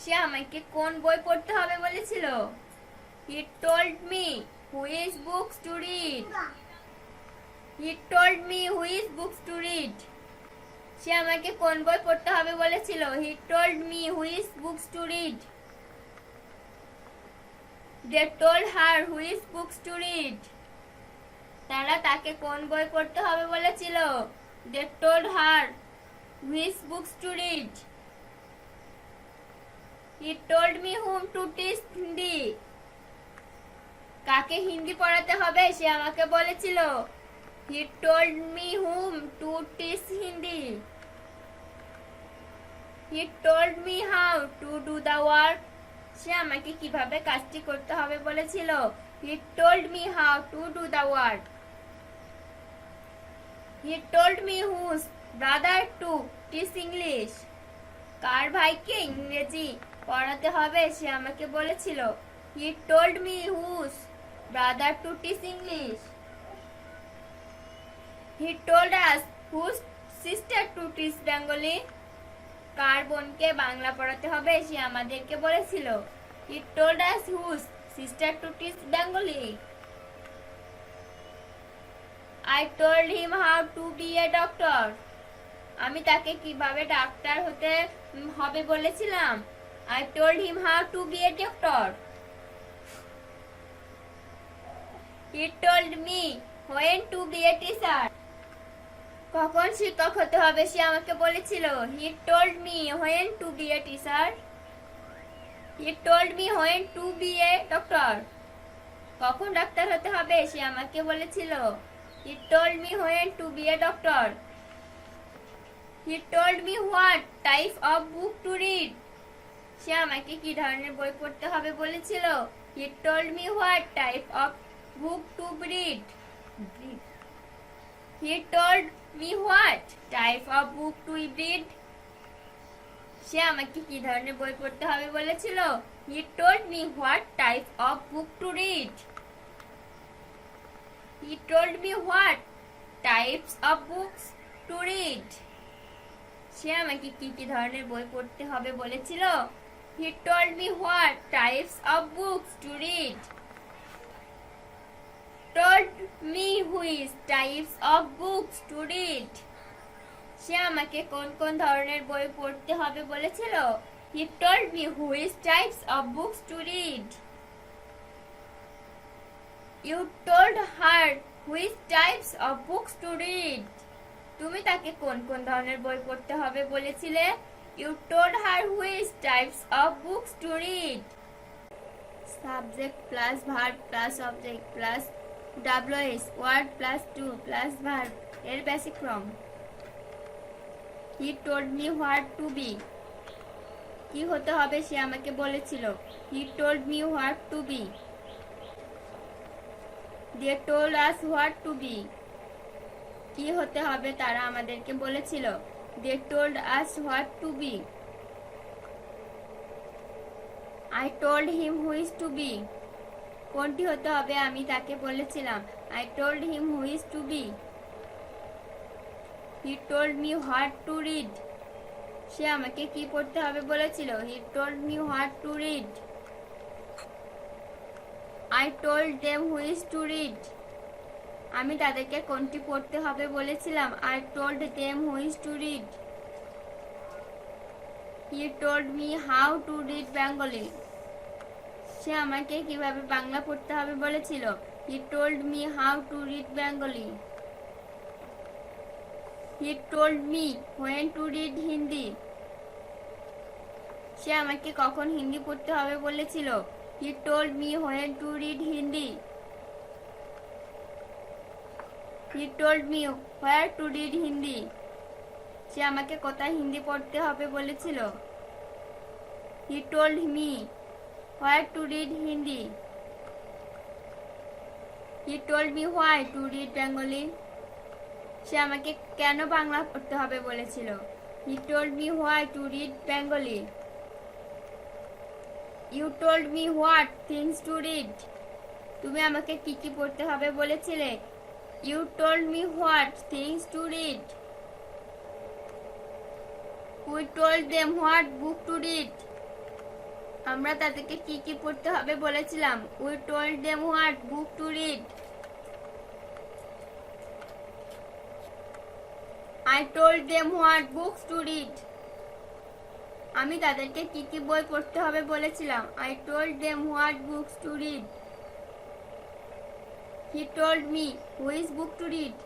সে আমাকে কোন বই পড়তে হবে বলেছিল? He told me which books to read. He told me which books to read. সে আমাকে কোন বই পড়তে হবে বলেছিল? He told me which books to read. They told her which books to read. তারা তাকে কোন বই পড়তে হবে বলেছিল? They told her which books to read. He told me whom to teach Hindi. কাকে হিন্দি পড়াতে হবে সে আমাকে বলেছিল? He told me whom to teach Hindi. He told me how to do the work. সে আমাকে কিভাবে কাজটি করতে হবে বলেছিল? He told me how to do the work. He told me whose brother to teach English. কার ভাইকে ইংরেজি পড়াতে হবে সে আমাকে বলেছিল? He told me whose brother to teach English. He told us whose sister to teach Bengali. কার বোনকে বাংলা পড়াতে হবে সে আমাদেরকে বলেছিল? He told us whose sister to teach Bengali. I told him how to be a doctor. আমি তাকে কিভাবে doctor হতে হবে বলেছিলাম? I told him how to be a doctor. He told me when to be a teacher. কখন শিক্ষক হতে হবে সে আমাকে বলেছিল? He told me when to be a teacher. He told me when to be a doctor. কখন doctor হতে হবে সে আমাকে বলেছিল? He told me when to be a doctor. He told me what type of book to read. সে আমাকে কি ধরনের বই পড়তে হবে বলেছিল? He told me what type of book to read. He told me what type of book to read. সে আমাকে কি ধরনের বই পড়তে হবে বলেছিল? He told me what type of book to read. He told me what types of books to read. সে আমাকে কি কি ধরনের বই পড়তে হবে বলেছিল? He told me what types of books to read. Told me which types of books to read. সে আমাকে কোন কোন ধরনের বই পড়তে হবে বলেছিল? He told me which types of books to read. You told her which types of books to read. তুমি তাকে কোন কোন ধরনের বই পড়তে হবে বলেছিলে? You told her which types of books to read. Subject plus verb plus object plus WS word plus to plus verb এর basic form. He told me what to be. কি হতে হবে সে আমাকে বলেছিল? He told me what to be. They told us what to be. কি হতে হবে তারা আমাদেরকে বলেছিল? They told us what to be. I told him which to be. কোনটি হতে হবে আমি তাকে বলেছিলাম? I told him which to be. He told me what to read. সে আমাকে কি পড়তে হবে বলেছিল? He told me what to read. I told them which to read. আমি তাদেরকে কোনটি পড়তে হবে বলেছিলাম। I told them which to read. He told me how to read Bengali. সে আমাকে কিভাবে বাংলা পড়তে হবে বলেছিল। He told me how to read Bengali. He told me when to read Hindi. সে আমাকে কখন হিন্দি পড়তে হবে বলেছিল। He told me when to read Hindi. He told me where to read Hindi. সে আমাকে কোথায় হিন্দি পড়তে হবে বলেছিল। He told me where to read Hindi. He told me why to read Bengali. সে আমাকে কেন বাংলা পড়তে হবে বলেছিল। He told me why to read Bengali. You told me what things to read. তুমি আমাকে কি কি পড়তে হবে বলেছিলে। You told me what things to read. We told them what book to read. আমরা তাদেরকে কি কি পড়তে হবে বলেছিলাম। We told them what book to read. I told them what books to read. আমি তাদেরকে কি কি বই পড়তে হবে বলেছিলাম। I told them what books to read. He told me which book to read.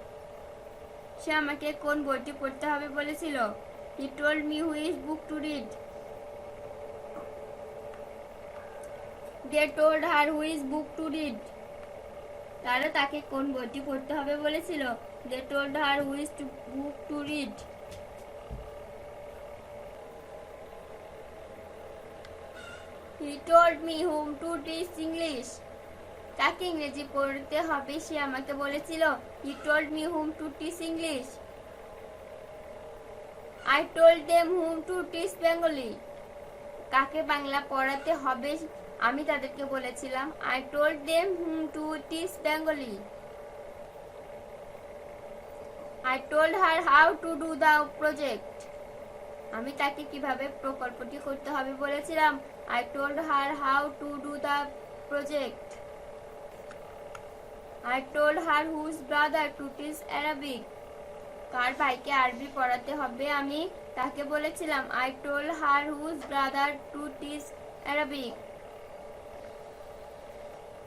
সে আমাকে কোন বইটি পড়তে হবে বলেছিল। He told me which book to read. They told her which book to read. তারা তাকে কোন বইটি পড়তে হবে বলেছিল। They told her which book to read. He told me whom to teach English. তাকে ইংরেজি পড়তে হবে সে আমাকে বলেছিল। He told me whom to teach English. I told them whom to teach Bengali. কাকে বাংলা পড়াতে হবে আমি তাদেরকে বলেছিলাম। I told them whom to teach Bengali. I told her how to do the project. আমি তাকে কিভাবে প্রকল্পটি করতে হবে বলেছিলাম। I told her how to do the project. I told her whose brother to teach Arabic. কার ভাইকে আরবি পড়াতে হবে আমি তাকে বলেছিলাম। I told her whose brother to teach Arabic.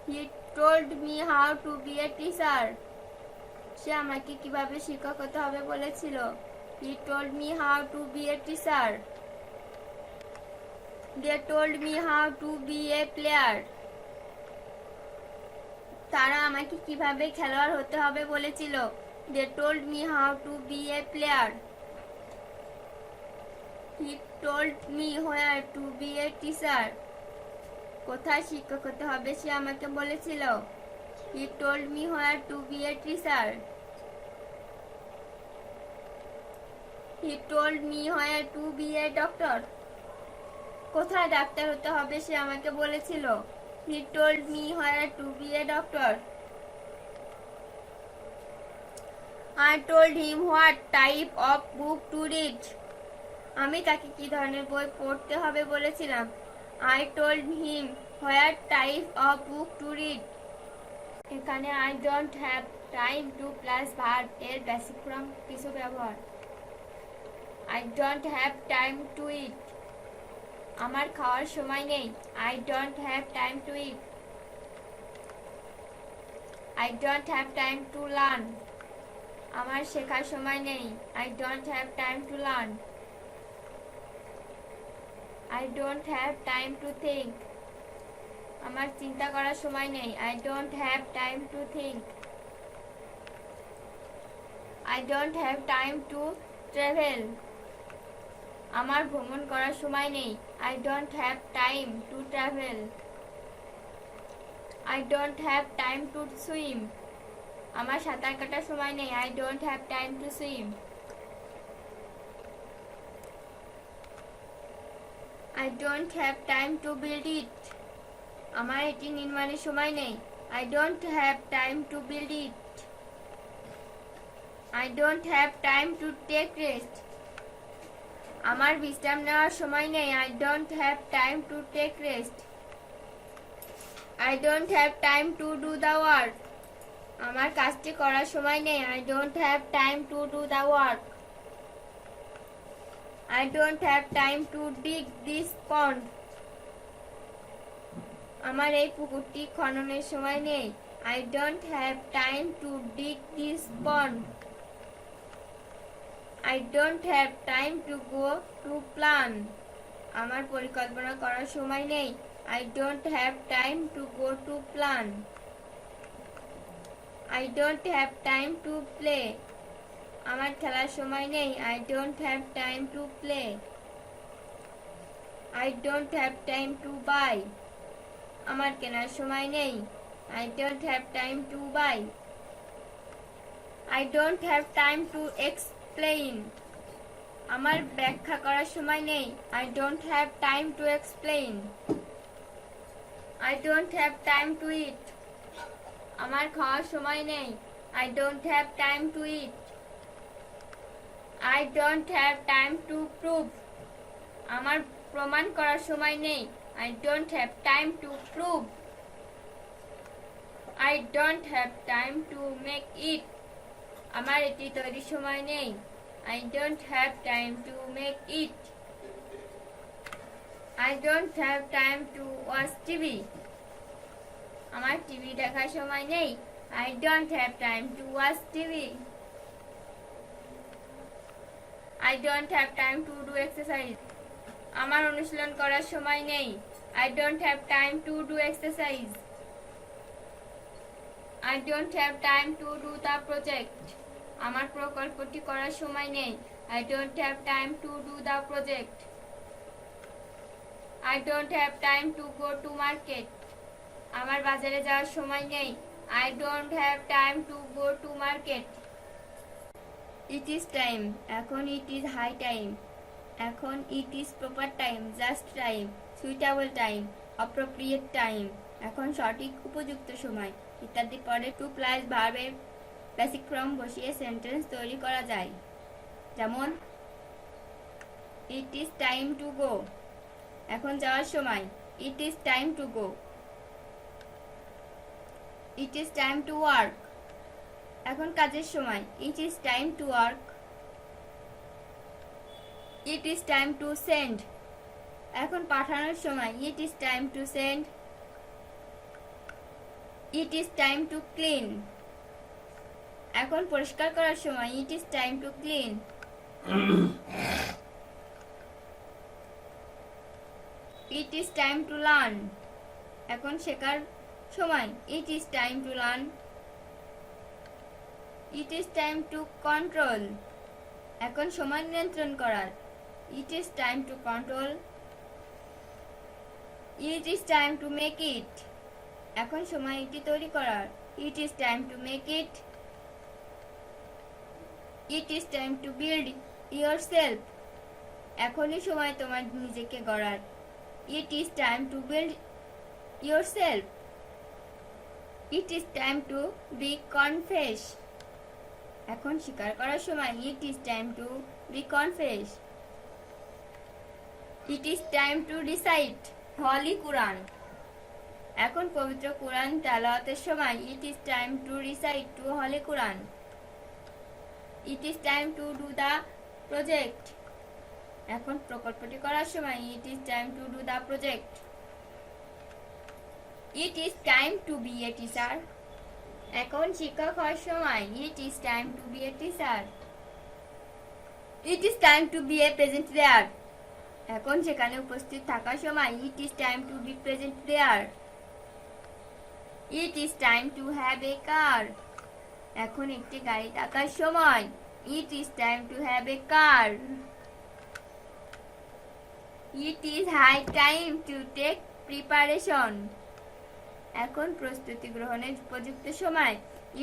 He told me how to be a teacher. সে আমাকে কিভাবে শিক্ষক হতে হবে বলেছিল। He told me how to be a teacher. They told me how to be a player. তারা আমাকে কিভাবে খেলোয়াড় হতে হবে বলেছিল। They told me how to be a player. He told me where to be a teacher. কোথায় শিক্ষক হতে হবে সে আমাকে বলেছিল। He told me where to be a teacher. He told me where to be a doctor. কোথায় doctor হতে হবে সে আমাকে বলেছিল। He told me where to be a doctor. I told him what type of book to read. আমি তাকে কি ধরনের বই পড়তে হবে বলেছিলাম। I told him what type of book to read. এখানে I don't have time to plus verb এর বেসিক ফর্ম কিছু ব্যবহার। I don't have time to eat. আমার খাওয়ার সময় নেই। I don't have time to eat. I don't have time to learn. আমার শেখার সময় নেই। I don't have time to learn. I don't have time to think. আমার চিন্তা করার সময় নেই। I don't have time to think. I don't have time to travel. আমার ভ্রমণ করার সময় নেই। I don't have time to travel. I don't have time to swim. আমার সাঁতার কাটার সময় নেই। I don't have time to swim. I don't have time to build it. আমার এটি নির্মাণের সময় নেই। I don't have time to build it. I don't have time to take rest. আমার বিশ্রাম নেওয়ার সময় নেই। I don't have time to take rest. I don't have time to do the work. আমার কাজটি করার সময় নেই। I don't have time to do the work. I don't have time to dig this pond. আমার এই পুকুরটি খননের সময় নেই। I don't have time to dig this pond. I don't have time to go to plan. আমার পরিকল্পনা করার সময় নেই। I don't have time to go to plan. I don't have time to play. আমার খেলার সময় নেই। I don't have time to play. I don't have time to buy. আমার কেনার সময় নেই। I don't have time to buy. I don't have time to explain. আমার ব্যাখ্যা করার সময় নেই। I don't have time to explain. I don't have time to eat. আমার খাওয়ার সময় নেই। I don't have time to eat. I don't have time to prove. আমার প্রমাণ করার সময় নেই। I don't have time to prove. I don't have time to make it. আমার এটি তৈরির সময় নেই। I don't have time to make it. I don't have time to watch TV. আমার টিভি দেখার সময় নেই। I don't have time to watch TV. I don't have time to do exercise. আমার অনুশীলন করার সময় নেই। I don't have time to do exercise. I don't have time to do the project. আমার প্রকল্পটি করার সময় নেই। I don't have time to do the project. I don't have time to go to market. আমার বাজারে যাওয়ার সময় নেই। I don't have time to go to market. It is time. এখন it is high time. এখন it is proper time, just time, suitable time, appropriate time. এখন সঠিক উপযুক্ত সময় ইত্যাদি পরে টু প্লাস ভার্বের বেসিক ফর্ম বসিয়ে সেন্টেন্স তৈরি করা যায়। যেমন it is time to go. এখন যাওয়ার সময় it is time to go. It is time to work. এখন কাজের সময় it is time to work. It is time to send. এখন পাঠানোর সময় it is time to send. It is time to clean. এখন পরিষ্কার করার সময় it is time to clean. It is time to learn. এখন শেখার সময় it is time to learn. It is time to control. এখন সময় নিয়ন্ত্রণ করার it is time to control. It is time to make it. এখন সময় এটি তৈরি করার it is time to make it. It is time to build yourself. এখনই সময় তোমার নিজেকে গড়ার it is time to build yourself. It is time to be confess. এখন স্বীকার করার সময় it is time to be confess. It is time to recite Holy Quran. এখন পবিত্র কোরআন তেলাওয়াতের সময় it is time to recite to Holy Quran. It is time to do the project. এখন প্রকল্পটি করার সময় it is time to do the project. It is time to be a teacher. এখন শিক্ষক হওয়ার সময় it is time to be a teacher. It is time to be a present there. এখন সেখানে উপস্থিত থাকার সময় it is time to be present there. It is time to have a car. এখন একটি গাড়ি থাকার সময় it is time to have a car. It is high time to take preparation. এখন প্রস্তুতি গ্রহণের উপযুক্ত সময়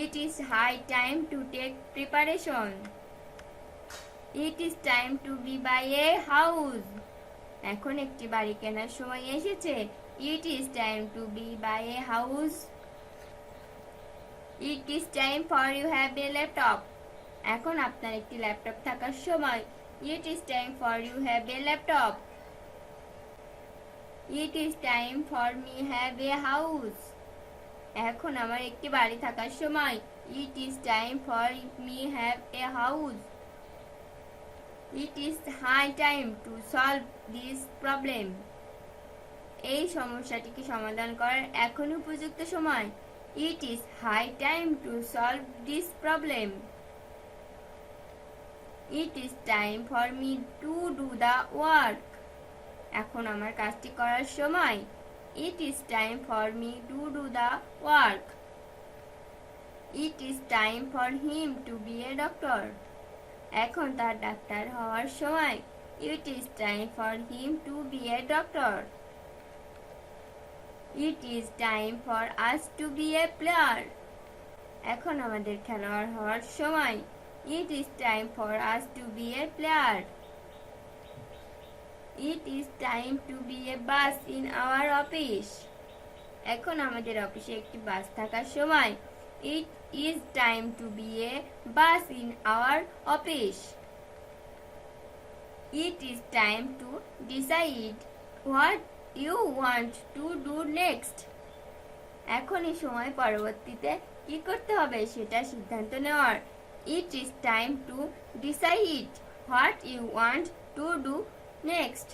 it is high time to take preparation. It is time to be buy a house. এখন একটি বাড়ি কেনার সময় এসেছে it is time to be buy a house. It is time for you have a laptop. এখন আপনার একটি laptop থাকার সময় it is time for you have a laptop. It is time for me have a house. এখন আমার একটি বাড়ি থাকার সময়। It is time for me have a house. It is high time to solve this problem. এই সমস্যাটিকে সমাধান করার এখন উপযুক্ত সময়। It is high time to solve this problem. It is time for me to do the work. এখন আমার কাজটি করার সময়। It is time for me to do the work. It is time for him to be a doctor. এখন তার doctor হওয়ার সময়। It is time for him to be a doctor. It is time for us to be a player. এখন আমাদের খেলোয়াড় হওয়ার সময়। It is time for us to be a player. It is time to be a bus in our office. এখন আমাদের অফিসে একটি বাস থাকার সময়। It is time to be a bus in our office. It is time to decide what you want to do next. এখন এই সময় পরবর্তীতে কি করতে হবে সেটা সিদ্ধান্ত নেওয়ার। It is time to decide what you want to do next.